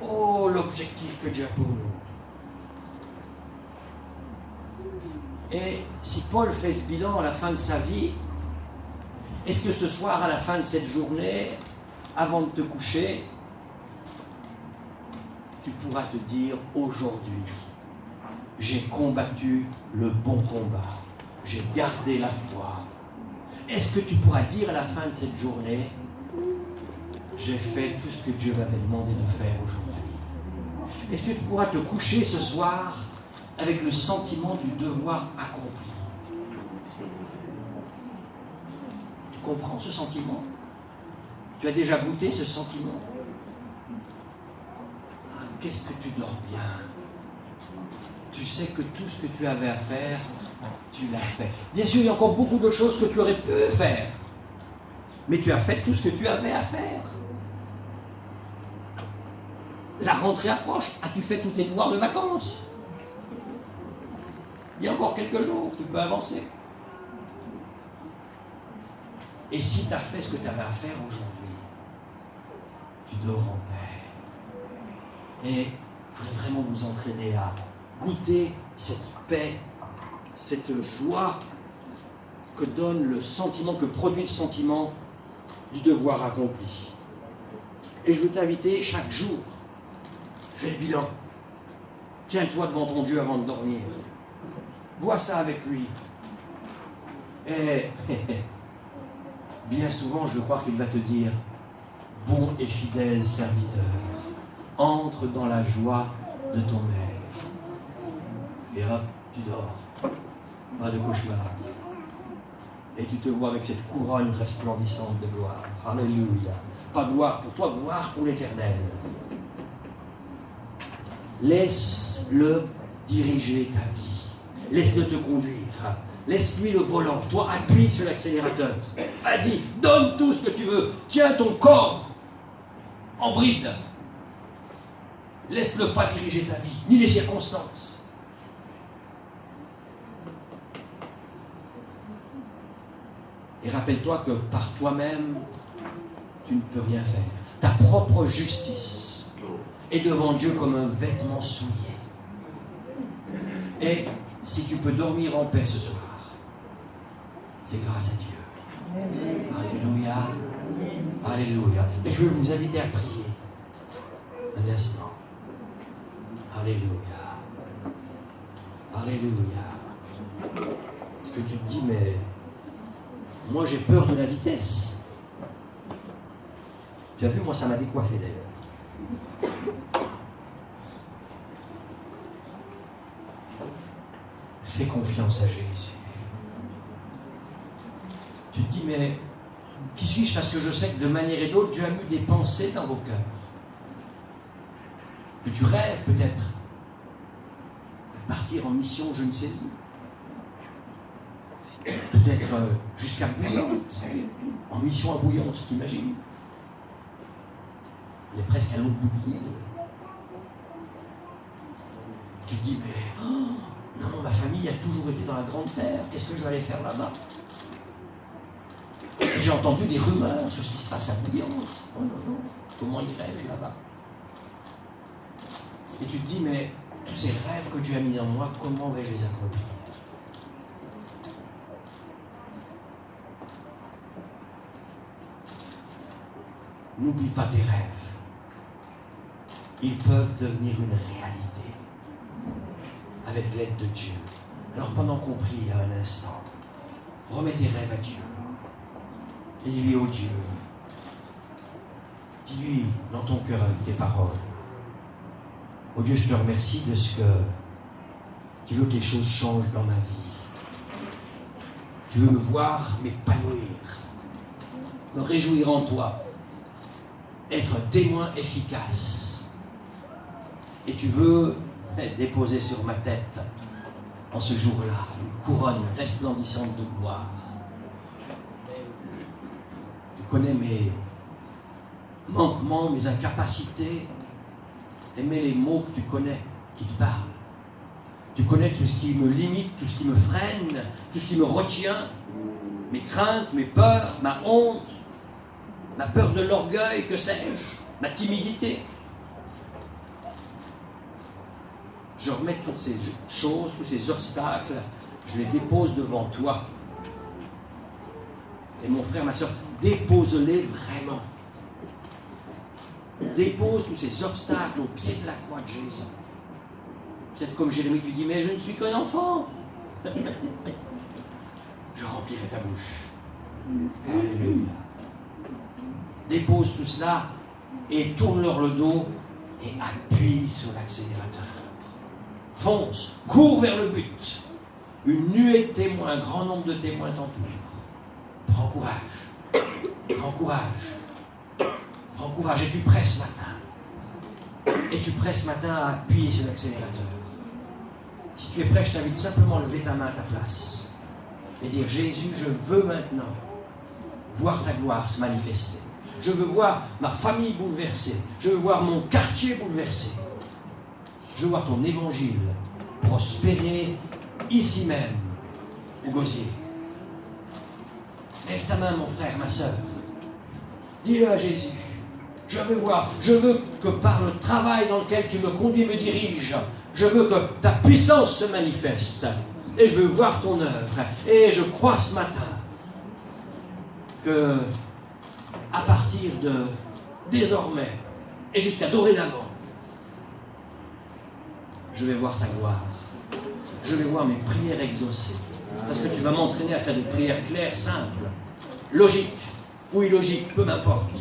Oh, l'objectif que Dieu a pour nous. Et si Paul fait ce bilan à la fin de sa vie, est-ce que ce soir, à la fin de cette journée, avant de te coucher, tu pourras te dire, aujourd'hui, j'ai combattu le bon combat, j'ai gardé la foi. Est-ce que tu pourras dire à la fin de cette journée, j'ai fait tout ce que Dieu m'avait demandé de faire aujourd'hui? Est-ce que tu pourras te coucher ce soir avec le sentiment du devoir accompli? Tu comprends ce sentiment? Tu as déjà goûté ce sentiment? Ah, qu'est-ce que tu dors bien? Tu sais que tout ce que tu avais à faire, tu l'as fait. Bien sûr, il y a encore beaucoup de choses que tu aurais pu faire, mais tu as fait tout ce que tu avais à faire. La rentrée approche. As-tu fait tous tes devoirs de vacances? Il y a encore quelques jours, tu peux avancer. Et si tu as fait ce que tu avais à faire aujourd'hui, tu dors en paix. Et je voudrais vraiment vous entraîner à goûter cette paix, cette joie que donne le sentiment, que produit le sentiment du devoir accompli. Et je veux t'inviter chaque jour, fais le bilan. Tiens-toi devant ton Dieu avant de dormir. Vois ça avec lui. Et bien souvent, je veux croire qu'il va te dire, bon et fidèle serviteur, entre dans la joie de ton maître. Et hop, tu dors. Pas de cauchemar. Et tu te vois avec cette couronne resplendissante de gloire. Alléluia. Pas gloire pour toi, gloire pour l'Éternel. Laisse-le diriger ta vie. Laisse-le te conduire. Laisse-lui le volant. Toi, appuie sur l'accélérateur. Vas-y, donne tout ce que tu veux. Tiens ton corps en bride. Laisse-le pas diriger ta vie, ni les circonstances. Et rappelle-toi que par toi-même, tu ne peux rien faire. Ta propre justice est devant Dieu comme un vêtement souillé. Et si tu peux dormir en paix ce soir, c'est grâce à Dieu. Alléluia. Alléluia. Et je veux vous inviter à prier un instant. Alléluia. Alléluia. Parce que tu te dis, mais moi j'ai peur de la vitesse. Tu as vu, moi ça m'a décoiffé d'ailleurs. Fais confiance à Jésus. Tu te dis, mais qui suis-je? Parce que je sais que de manière et d'autre, Dieu a mis des pensées dans vos cœurs. Que tu rêves peut-être de partir en mission, je ne sais où. Peut-être jusqu'à Bouillante, en mission à Bouillante, t'imagines? Il est presque à l'autre bout de l'île. Tu te dis, mais non, ma famille a toujours été dans la grande terre, qu'est-ce que je vais aller faire là-bas? J'ai entendu des rumeurs sur ce qui se passe à Bouillante. Oh non, comment irais-je là-bas? Et tu te dis, mais tous ces rêves que Dieu a mis en moi, comment vais-je les accomplir? N'oublie pas tes rêves. Ils peuvent devenir une réalité avec l'aide de Dieu. Alors pendant qu'on prie là un instant, remets tes rêves à Dieu. Et dis-lui, oh Dieu, dis-lui dans ton cœur avec tes paroles, oh Dieu, je te remercie de ce que tu veux que les choses changent dans ma vie. Tu veux me voir m'épanouir, me réjouir en toi, être un témoin efficace. Et tu veux déposer sur ma tête, en ce jour-là, une couronne resplendissante de gloire. Tu connais mes manquements, mes incapacités, mais les mots que tu connais, qui te parlent. Tu connais tout ce qui me limite, tout ce qui me freine, tout ce qui me retient, mes craintes, mes peurs, ma honte, ma peur de l'orgueil, que sais-je, ma timidité. Je remets toutes ces choses, tous ces obstacles, je les dépose devant toi. Et mon frère, ma soeur, dépose-les vraiment. Dépose tous ces obstacles au pied de la croix de Jésus. Peut-être comme Jérémie qui dit, mais je ne suis qu'un enfant. Je remplirai ta bouche. Alléluia. Dépose tout cela et tourne-leur le dos et appuie sur l'accélérateur. Fonce, cours vers le but. Une nuée de témoins, un grand nombre de témoins t'entourent. Prends courage. Prends courage. Prends courage et tu presses ce matin. Et tu presses ce matin à appuyer sur l'accélérateur. Si tu es prêt, je t'invite simplement à lever ta main à ta place et dire, Jésus, je veux maintenant voir ta gloire se manifester. Je veux voir ma famille bouleversée. Je veux voir mon quartier bouleversé. Je veux voir ton évangile prospérer ici même, au Gosier. Lève ta main, mon frère, ma soeur. Dis-le à Jésus. Je veux voir, je veux que par le travail dans lequel tu me conduis, me diriges, je veux que ta puissance se manifeste. Et je veux voir ton œuvre. Et je crois ce matin que, à partir de désormais et jusqu'à dorénavant, je vais voir ta gloire. Je vais voir mes prières exaucées. Parce que tu vas m'entraîner à faire des prières claires, simples, logiques ou illogiques, peu m'importe.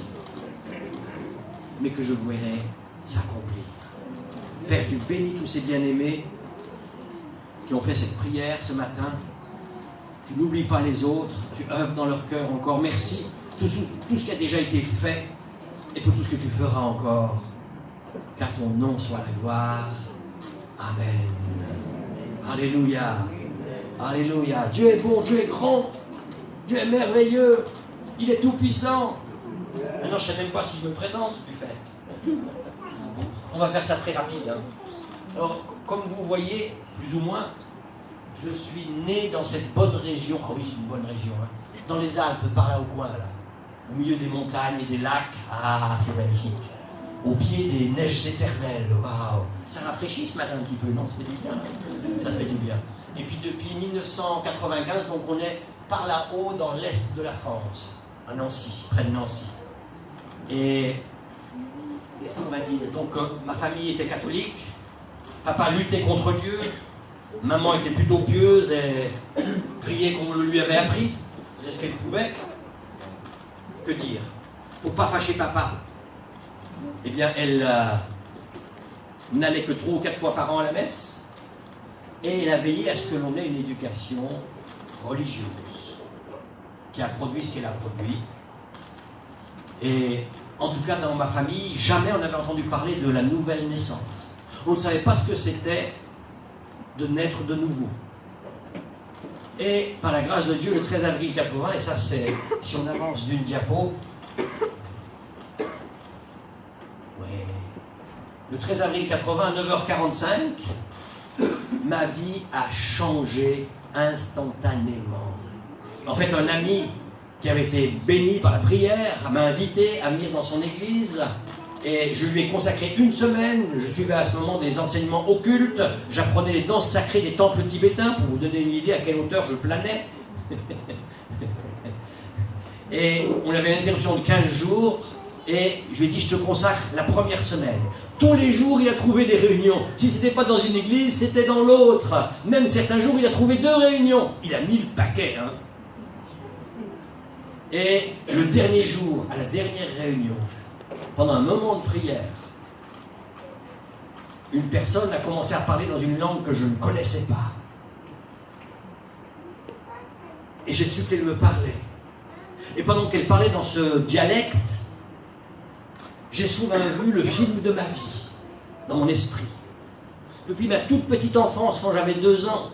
Mais que je verrai s'accomplir. Père, tu bénis tous ces bien-aimés qui ont fait cette prière ce matin. Tu n'oublies pas les autres, tu œuvres dans leur cœur encore. Merci pour tout ce qui a déjà été fait et pour tout ce que tu feras encore. Car ton nom soit la gloire. Amen. Alléluia. Alléluia. Dieu est bon, Dieu est grand, Dieu est merveilleux, il est tout puissant. Maintenant, je ne sais même pas si je me présente du fait. On va faire ça très rapide. Hein. Alors, comme vous voyez, plus ou moins, je suis né dans cette bonne région. Ah oui, c'est une bonne région. Hein. Dans les Alpes, par là au coin, là. Au milieu des montagnes et des lacs. Ah, c'est magnifique. Au pied des neiges éternelles. Waouh. Ça rafraîchit ce matin un petit peu, non? Ça fait du bien. Ça fait du bien. Et puis depuis 1995, donc on est par là-haut dans l'est de la France, à Nancy, près de Nancy. Et qu'est-ce qu'on va dire? Donc ma famille était catholique, papa luttait contre Dieu, maman était plutôt pieuse et prier comme on le lui avait appris, faisait ce qu'elle pouvait. Que dire? Pour pas fâcher papa, eh bien, elle n'allait que 3 ou 4 fois par an à la messe, et elle a veillé à ce que l'on ait une éducation religieuse, qui a produit ce qu'elle a produit. Et en tout cas, dans ma famille, jamais on n'avait entendu parler de la nouvelle naissance. On ne savait pas ce que c'était de naître de nouveau. Et par la grâce de Dieu, le 13 avril 80, et ça c'est, si on avance d'une diapo, ouais, le 13 avril 80 à 9h45, ma vie a changé instantanément. En fait, un ami qui avait été béni par la prière m'a invité à venir dans son église, et je lui ai consacré 1 semaine. Je suivais à ce moment des enseignements occultes, j'apprenais les danses sacrées des temples tibétains, pour vous donner une idée à quelle hauteur je planais. Et on avait une interruption de 15 jours, et je lui ai dit, je te consacre la première semaine. Tous les jours, il a trouvé des réunions. Si ce n'était pas dans une église, c'était dans l'autre. Même certains jours, il a trouvé 2 réunions. Il a mis le paquet, hein. Et le dernier jour, à la dernière réunion, pendant un moment de prière, une personne a commencé à parler dans une langue que je ne connaissais pas. Et j'ai su qu'elle me parlait. Et pendant qu'elle parlait dans ce dialecte, j'ai soudain vu le film de ma vie, dans mon esprit. Depuis ma toute petite enfance, quand j'avais 2 ans,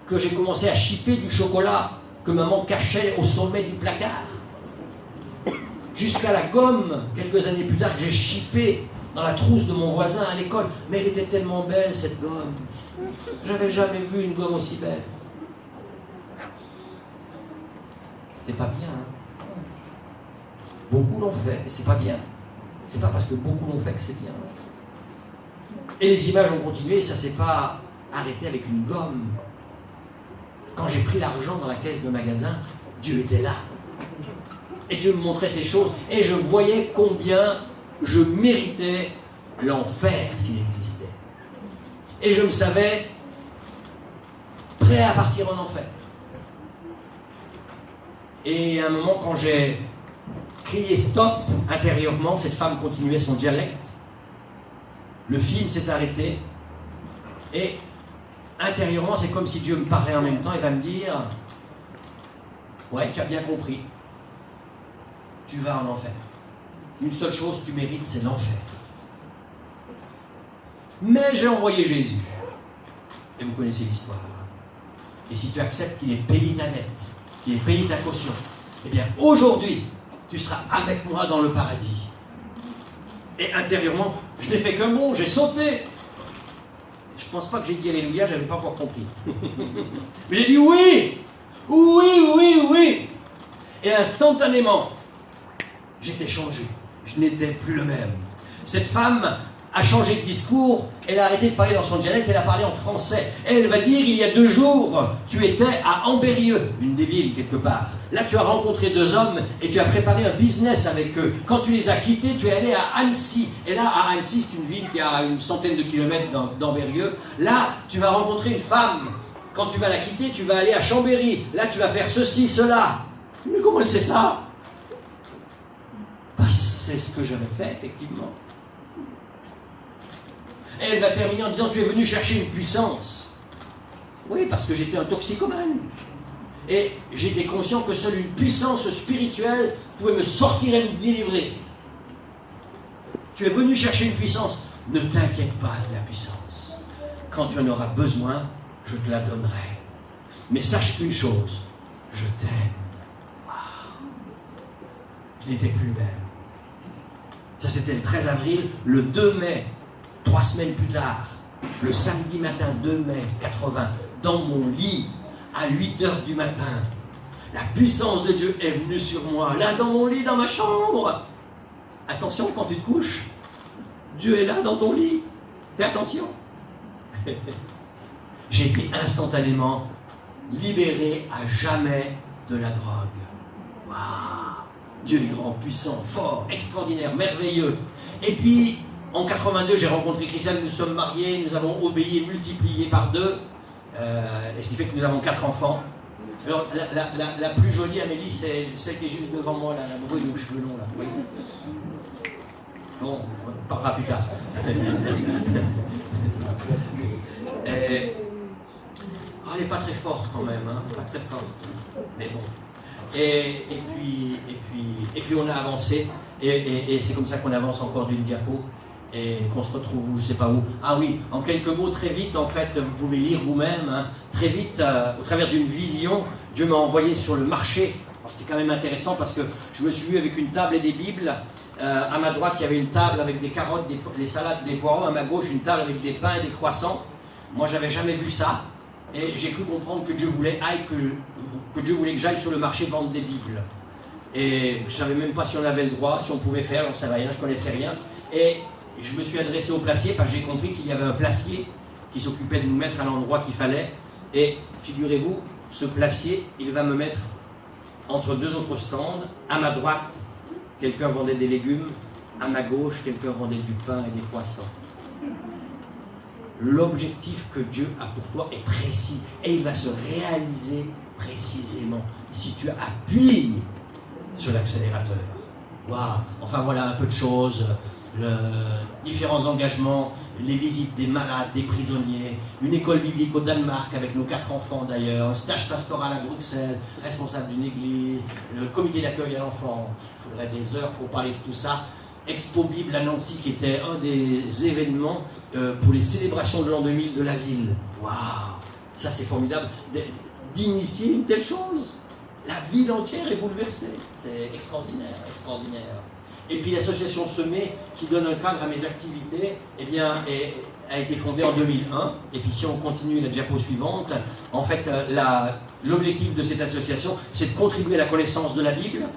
que j'ai commencé à chipper du chocolat que maman cachait au sommet du placard, jusqu'à la gomme, quelques années plus tard, que j'ai chippé dans la trousse de mon voisin à l'école. Mais elle était tellement belle, cette gomme. J'avais jamais vu une gomme aussi belle. C'était pas bien, hein. Beaucoup l'ont fait, mais c'est pas bien. C'est pas parce que beaucoup l'ont fait que c'est bien. Et les images ont continué, et ça s'est pas arrêté avec une gomme. Quand j'ai pris l'argent dans la caisse de magasin, Dieu était là. Et Dieu me montrait ces choses, et je voyais combien je méritais l'enfer s'il existait. Et je me savais prêt à partir en enfer. Et à un moment, quand j'ai crié stop intérieurement, cette femme continuait son dialecte. Le film s'est arrêté, et intérieurement, c'est comme si Dieu me parlait en même temps. Il va me dire, ouais, tu as bien compris, tu vas en enfer. Une seule chose tu mérites, c'est l'enfer. Mais j'ai envoyé Jésus. Et vous connaissez l'histoire. Et si tu acceptes qu'il ait payé ta dette, qu'il ait payé ta caution, eh bien aujourd'hui, tu seras avec moi dans le paradis. Et intérieurement, je n'ai fait qu'un bond, j'ai sauté. Je ne pense pas que j'ai dit Alléluia, je n'avais pas encore compris. Mais j'ai dit oui, oui, oui, oui. Et instantanément, j'étais changé. Je n'étais plus le même. Cette femme a changé de discours, elle a arrêté de parler dans son dialecte, elle a parlé en français. Et elle va dire, il y a 2 jours, tu étais à Ambérieu, une des villes quelque part. Là, tu as rencontré 2 hommes et tu as préparé un business avec eux. Quand tu les as quittés, tu es allé à Annecy. Et là, à Annecy, c'est une ville qui a une centaine de kilomètres d'Ambérieu. Là, tu vas rencontrer une femme. Quand tu vas la quitter, tu vas aller à Chambéry. Là, tu vas faire ceci, cela. Mais comment elle sait ça? C'est ce que j'avais fait, effectivement. Et elle va terminer en disant, tu es venu chercher une puissance. Oui, parce que j'étais un toxicomane. Et j'étais conscient que seule une puissance spirituelle pouvait me sortir et me délivrer. Tu es venu chercher une puissance. Ne t'inquiète pas de la puissance. Quand tu en auras besoin, je te la donnerai. Mais sache une chose, je t'aime. Wow. Je n'étais plus le même. Ça, c'était le 13 avril. Le 2 mai, 3 semaines plus tard, le samedi matin 2 mai 80, dans mon lit, à 8h du matin, la puissance de Dieu est venue sur moi, là dans mon lit, dans ma chambre. Attention, quand tu te couches, Dieu est là dans ton lit. Fais attention. J'ai été instantanément libéré à jamais de la drogue. Waouh! Dieu est grand, puissant, fort, extraordinaire, merveilleux. Et puis, en 82, j'ai rencontré Christiane, nous sommes mariés, nous avons obéi et multiplié par 2, et ce qui fait que nous avons 4 enfants. Alors, la plus jolie, Amélie, c'est celle qui est juste devant moi, là, la brune aux cheveux longs, là. Oui. Bon, on parlera plus tard. Elle n'est pas très forte quand même, hein, pas très forte. Mais bon. Et puis on a avancé, et c'est comme ça qu'on avance encore d'une diapo, et qu'on se retrouve où, je ne sais pas où. Ah oui, en quelques mots, très vite, en fait, vous pouvez lire vous-même, hein, très vite, au travers d'une vision, Dieu m'a envoyé sur le marché. C'était quand même intéressant parce que je me suis vu avec une table et des Bibles. À ma droite, il y avait une table avec des carottes, des salades, des poireaux. À ma gauche, une table avec des pains et des croissants. Moi, j'avais jamais vu ça. Et j'ai cru comprendre que Dieu voulait que j'aille sur le marché vendre des Bibles. Et je ne savais même pas si on avait le droit, si on pouvait faire, j'en savais rien, je ne connaissais rien. Et je me suis adressé au placier parce que j'ai compris qu'il y avait un placier qui s'occupait de nous mettre à l'endroit qu'il fallait. Et figurez-vous, ce placier, il va me mettre entre deux autres stands. À ma droite, quelqu'un vendait des légumes. À ma gauche, quelqu'un vendait du pain et des croissants. L'objectif que Dieu a pour toi est précis. Et il va se réaliser précisément si tu appuies sur l'accélérateur. Waouh! Enfin voilà un peu de choses. Différents engagements, les visites des malades, des prisonniers, une école biblique au Danemark avec nos 4 enfants d'ailleurs, un stage pastoral à Bruxelles, responsable d'une église, le comité d'accueil à l'enfant. Il faudrait des heures pour parler de tout ça. Expo Bible à Nancy qui était un des événements pour les célébrations de l'an 2000 de la ville. Waouh! Ça c'est formidable d'initier une telle chose. La ville entière est bouleversée. C'est extraordinaire, extraordinaire. Et puis l'association Semer, qui donne un cadre à mes activités, eh bien, a été fondée en 2001. Et puis si on continue la diapo suivante, en fait, l'objectif de cette association, c'est de contribuer à la connaissance de la Bible,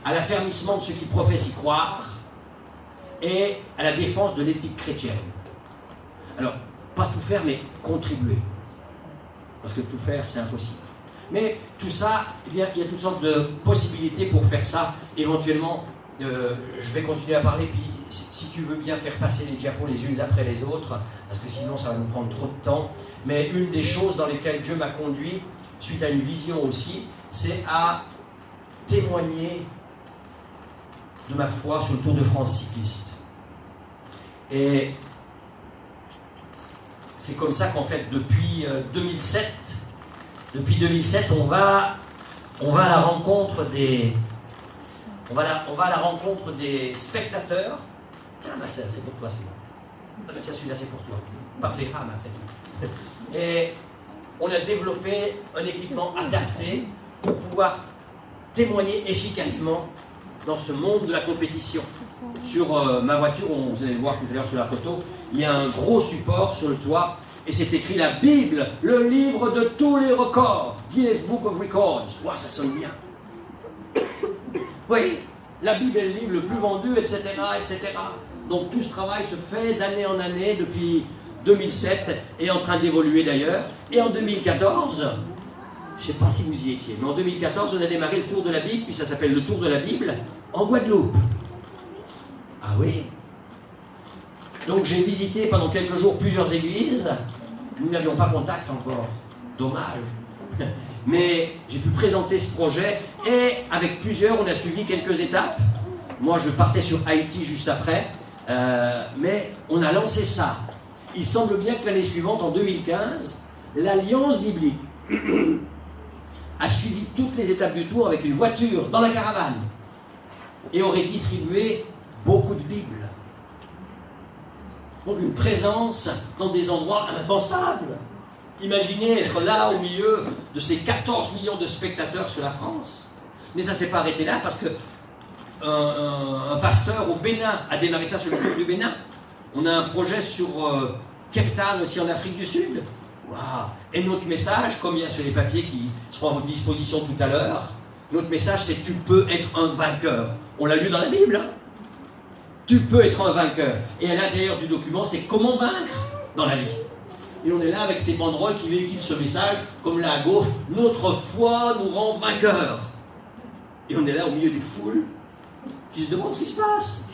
à l'affermissement de ceux qui professent y croire, et à la défense de l'éthique chrétienne. Alors, pas tout faire, mais contribuer. Parce que tout faire, c'est impossible. Mais tout ça, eh bien, il y a toutes sortes de possibilités pour faire ça, éventuellement. Je vais continuer à parler, puis si tu veux bien faire passer les diapos les unes après les autres, parce que sinon ça va nous prendre trop de temps. Mais une des choses dans lesquelles Dieu m'a conduit, suite à une vision aussi, c'est à témoigner de ma foi sur le Tour de France cycliste. Et c'est comme ça qu'en fait, depuis 2007, on va à la rencontre des... On va à la rencontre des spectateurs. Tiens, ma sœur, c'est pour toi celui-là. Tiens, celui-là, c'est pour toi. Pas que les femmes, après tout. Et on a développé un équipement adapté pour pouvoir témoigner efficacement dans ce monde de la compétition. Sur ma voiture, vous allez le voir tout à l'heure sur la photo, il y a un gros support sur le toit et c'est écrit la Bible, le livre de tous les records, Guinness Book of Records. Wow, ça sonne bien. Oui, la Bible est le livre le plus vendu, etc., etc. Donc tout ce travail se fait d'année en année depuis 2007 et en train d'évoluer d'ailleurs. Et en 2014, je ne sais pas si vous y étiez, mais en 2014, on a démarré le Tour de la Bible, puis ça s'appelle le Tour de la Bible, en Guadeloupe. Ah oui? Donc j'ai visité pendant quelques jours plusieurs églises. Nous n'avions pas contact encore. Dommage. Mais j'ai pu présenter ce projet et avec plusieurs, on a suivi quelques étapes. Moi, je partais sur Haïti juste après, mais on a lancé ça. Il semble bien que l'année suivante, en 2015, l'Alliance biblique a suivi toutes les étapes du tour avec une voiture dans la caravane et aurait distribué beaucoup de Bibles. Donc une présence dans des endroits impensables. Imaginez être là au milieu de ces 14 millions de spectateurs sur la France. Mais ça ne s'est pas arrêté là parce que un pasteur au Bénin a démarré ça sur le tour du Bénin. On a un projet sur Cape Town aussi en Afrique du Sud. Wow. Et notre message, comme il y a sur les papiers qui seront à votre disposition tout à l'heure, notre message c'est tu peux être un vainqueur. On l'a lu dans la Bible. Hein? Tu peux être un vainqueur. Et à l'intérieur du document, c'est comment vaincre dans la vie. Et on est là avec ces banderoles qui véhiculent ce message, comme là à gauche, notre foi nous rend vainqueurs. Et on est là au milieu des foules qui se demandent ce qui se passe.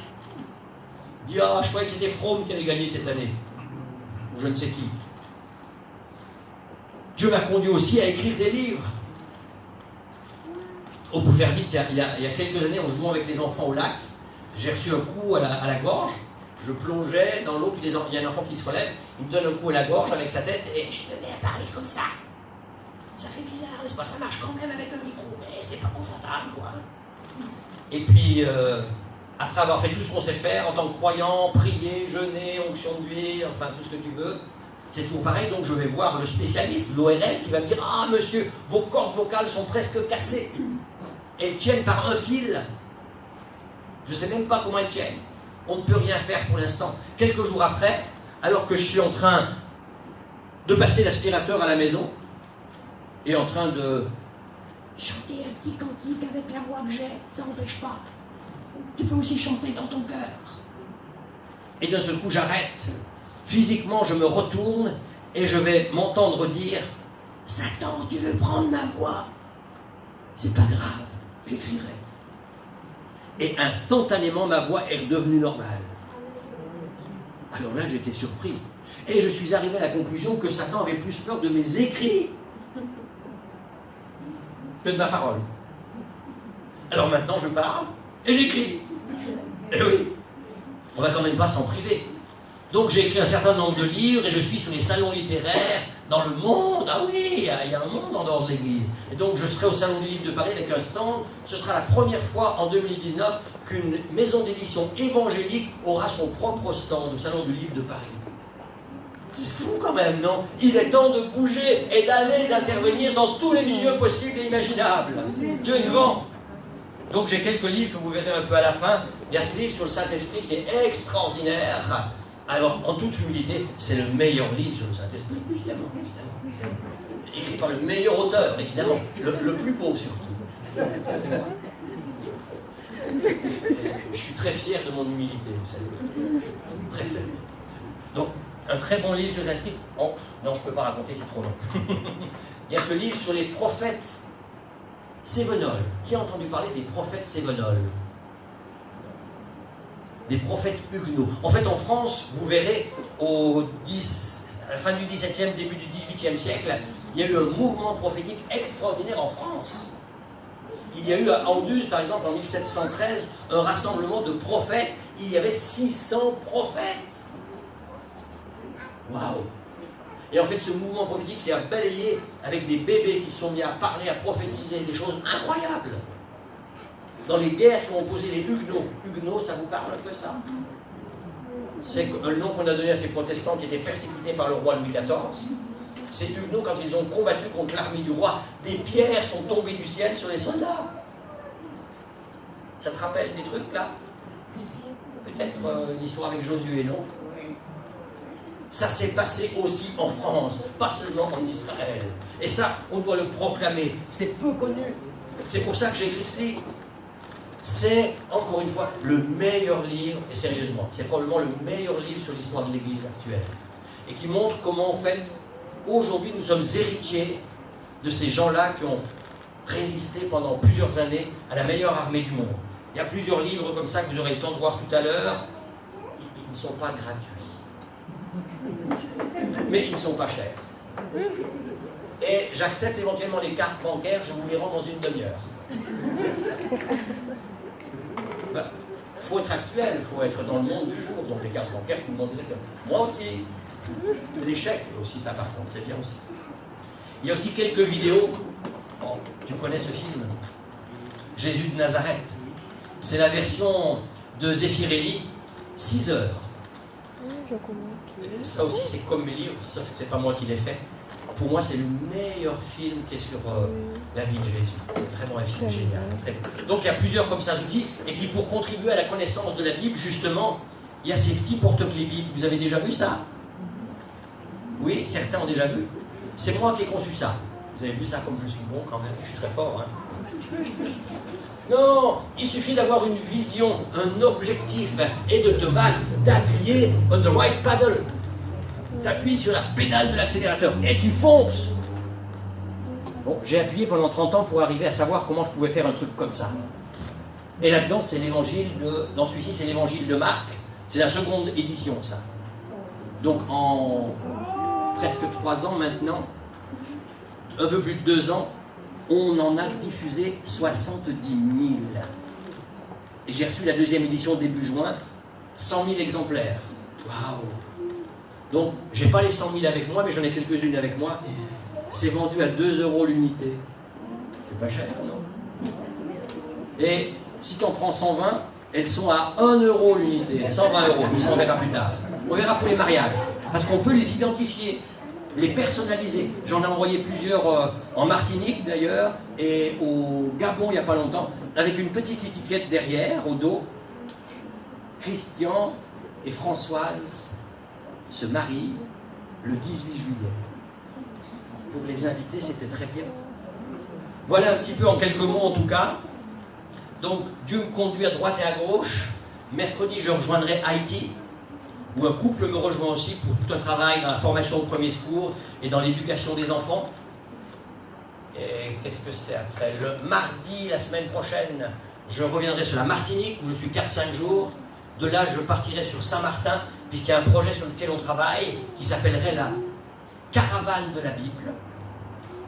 Dit, ah, je croyais que c'était Fromm qui allait gagner cette année. Ou je ne sais qui. Dieu m'a conduit aussi à écrire des livres. faire vite, il y a quelques années, en jouant avec les enfants au lac, j'ai reçu un coup à la gorge. Je plongeais dans l'eau, puis il y a un enfant qui se relève, il me donne un coup à la gorge avec sa tête, et je me mets à parler comme ça. Ça fait bizarre, n'est-ce pas? Ça marche quand même avec un micro, mais c'est pas confortable, quoi. Et puis, après avoir fait tout ce qu'on sait faire en tant que croyant, prier, jeûner, onction d'huile, enfin tout ce que tu veux, c'est toujours pareil. Donc je vais voir le spécialiste, l'ORL, qui va me dire: ah monsieur, vos cordes vocales sont presque cassées. Elles tiennent par un fil. Je ne sais même pas comment elles tiennent. On ne peut rien faire pour l'instant. Quelques jours après, alors que je suis en train de passer l'aspirateur à la maison et en train de chanter un petit cantique avec la voix que j'ai, ça n'empêche pas. Tu peux aussi chanter dans ton cœur. Et d'un seul coup, j'arrête. Physiquement, je me retourne et je vais m'entendre dire: Satan, tu veux prendre ma voix? C'est pas grave, j'écrirai. Et instantanément, ma voix est redevenue normale. Alors là, j'étais surpris. Et je suis arrivé à la conclusion que Satan avait plus peur de mes écrits que de ma parole. Alors maintenant, je parle et j'écris. Et oui, on va quand même pas s'en priver. Donc j'ai écrit un certain nombre de livres et je suis sur les salons littéraires dans le monde. Ah oui, il y a un monde en dehors de l'église. Et donc je serai au Salon du Livre de Paris avec un stand. Ce sera la première fois en 2019 qu'une maison d'édition évangélique aura son propre stand au Salon du Livre de Paris. C'est fou quand même, non? Il est temps de bouger et d'aller, d'intervenir dans tous les milieux possibles et imaginables. Dieu est grand. Donc j'ai quelques livres que vous verrez un peu à la fin. Il y a ce livre sur le Saint-Esprit qui est extraordinaire. Alors, en toute humilité, c'est le meilleur livre sur le Saint-Esprit, évidemment. Écrit par le meilleur auteur, évidemment. Le plus beau, surtout. C'est moi. Je suis très fier de mon humilité, vous savez. Très fier. Donc, un très bon livre sur le Saint-Esprit. Oh, non, je ne peux pas raconter, c'est trop long. Il y a ce livre sur les prophètes cévenols. Qui a entendu parler des prophètes cévenols? Des prophètes huguenots. En fait, en France, vous verrez, à la fin du XVIIe, début du XVIIIe siècle, il y a eu un mouvement prophétique extraordinaire en France. Il y a eu à Anduze, par exemple, en 1713, un rassemblement de prophètes. Il y avait 600 prophètes. Waouh! Et en fait, ce mouvement prophétique qui a balayé avec des bébés qui sont mis à parler, à prophétiser, des choses incroyables. Dans les guerres qui ont opposé les Huguenots. Huguenots, ça vous parle un peu ça? C'est le nom qu'on a donné à ces protestants qui étaient persécutés par le roi Louis XIV. Ces Huguenots, quand ils ont combattu contre l'armée du roi, des pierres sont tombées du ciel sur les soldats. Ça te rappelle des trucs là? Peut-être une histoire avec Josué, non? Ça s'est passé aussi en France, pas seulement en Israël. Et ça, on doit le proclamer. C'est peu connu. C'est pour ça que j'ai écrit ce livre. C'est, encore une fois, le meilleur livre, et sérieusement, c'est probablement le meilleur livre sur l'histoire de l'Église actuelle. Et qui montre comment, en fait, aujourd'hui, nous sommes héritiers de ces gens-là qui ont résisté pendant plusieurs années à la meilleure armée du monde. Il y a plusieurs livres comme ça que vous aurez le temps de voir tout à l'heure. Ils ne sont pas gratuits. Mais ils ne sont pas chers. Et j'accepte éventuellement les cartes bancaires, je vous les rends dans une demi-heure. Il faut être actuel, il faut être dans le monde du jour. Donc les cartes bancaires, tout le monde les accepte. Moi aussi. Les chèques aussi, ça par contre, c'est bien aussi. Il y a aussi quelques vidéos. Oh, tu connais ce film? Jésus de Nazareth. C'est la version de Zeffirelli, 6 heures. Et ça aussi, c'est comme mes livres, sauf que c'est pas moi qui l'ai fait. Pour moi, c'est le meilleur film qui est sur la vie de Jésus. C'est vraiment un film génial. Donc, il y a plusieurs comme ça outils. Et puis, pour contribuer à la connaissance de la Bible, justement, il y a ces petits porte-clés Bible. Vous avez déjà vu ça? Oui, certains ont déjà vu. C'est moi qui ai conçu ça. Vous avez vu ça comme je suis bon quand même? Je suis très fort, hein? Non, il suffit d'avoir une vision, un objectif, et de te battre, d'appuyer on the right paddle. T'appuies sur la pédale de l'accélérateur et tu fonces. Bon, j'ai appuyé pendant 30 ans pour arriver à savoir comment je pouvais faire un truc comme ça. Et là-dedans, c'est l'évangile de... Dans celui-ci, c'est l'évangile de Marc. C'est la seconde édition, ça. Donc, en presque 3 ans maintenant, un peu plus de 2 ans, on en a diffusé 70 000. Et j'ai reçu la deuxième édition début juin, 100 000 exemplaires. Waouh! Donc, j'ai pas les 100 000 avec moi, mais j'en ai quelques-unes avec moi. C'est vendu à 2 € l'unité. C'est pas cher, non? Et si tu en prends 120, elles sont à 1 € l'unité, 120 €, mais ça on verra plus tard. On verra pour les mariages, parce qu'on peut les identifier, les personnaliser. J'en ai envoyé plusieurs en Martinique d'ailleurs, et au Gabon il n'y a pas longtemps, avec une petite étiquette derrière, au dos. Christian et Françoise se marient le 18 juillet. Pour les invités, c'était très bien. Voilà un petit peu en quelques mots en tout cas. Donc Dieu me conduit à droite et à gauche. Mercredi, je rejoindrai Haïti, où un couple me rejoint aussi pour tout un travail dans la formation au premier secours et dans l'éducation des enfants. Et qu'est-ce que c'est après? Le mardi, la semaine prochaine, je reviendrai sur la Martinique, où je suis 4-5 jours. De là, je partirai sur Saint-Martin, puisqu'il y a un projet sur lequel on travaille, qui s'appellerait la Caravane de la Bible,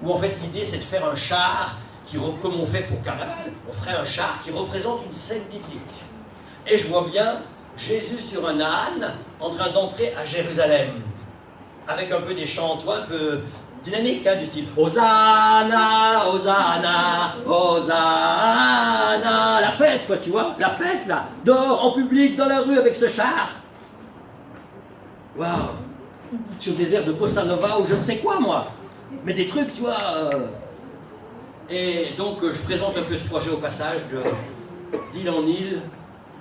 où en fait l'idée c'est de faire un char, comme on fait pour Carnaval, on ferait un char qui représente une scène biblique. Et je vois bien Jésus sur un âne, en train d'entrer à Jérusalem, avec un peu des chants, tu vois, un peu dynamiques, hein, du style Hosanna, Hosanna, Hosanna, la fête, quoi, tu vois, la fête, là, dehors, en public, dans la rue, avec ce char. Waouh! Sur des airs de bossa nova ou je ne sais quoi, moi. Mais des trucs, tu vois. Et donc, je présente un peu ce projet au passage, d'île en île,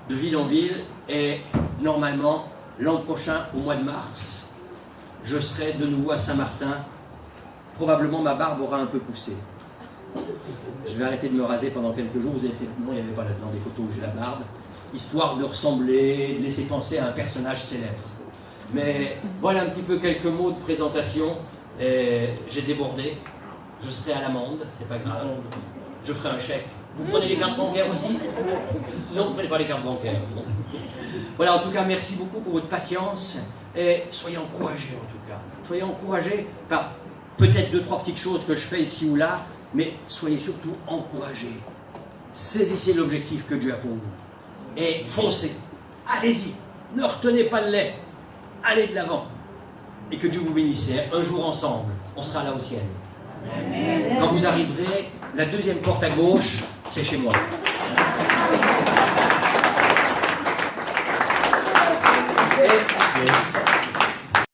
de ville en ville. Et normalement, l'an prochain, au mois de mars, je serai de nouveau à Saint-Martin. Probablement, ma barbe aura un peu poussé. Je vais arrêter de me raser pendant quelques jours. Vous avez peut-être... Non, il n'y avait pas là-dedans des photos où j'ai la barbe. Histoire de ressembler, de laisser penser à un personnage célèbre. Mais voilà un petit peu quelques mots de présentation. J'ai débordé. Je serai à l'amende, c'est pas grave. Je ferai un chèque. Vous prenez les cartes bancaires aussi? Non, vous ne prenez pas les cartes bancaires. Voilà, en tout cas, merci beaucoup pour votre patience. Et soyez encouragés en tout cas. Soyez encouragés par peut-être 2-3 petites choses que je fais ici ou là, mais soyez surtout encouragés. Saisissez l'objectif que Dieu a pour vous. Et foncez. Allez-y. Ne retenez pas le lait. Allez de l'avant. Et que Dieu vous bénisse. Un jour ensemble, on sera là au ciel. Amen. Quand vous arriverez, la deuxième porte à gauche, c'est chez moi. Et...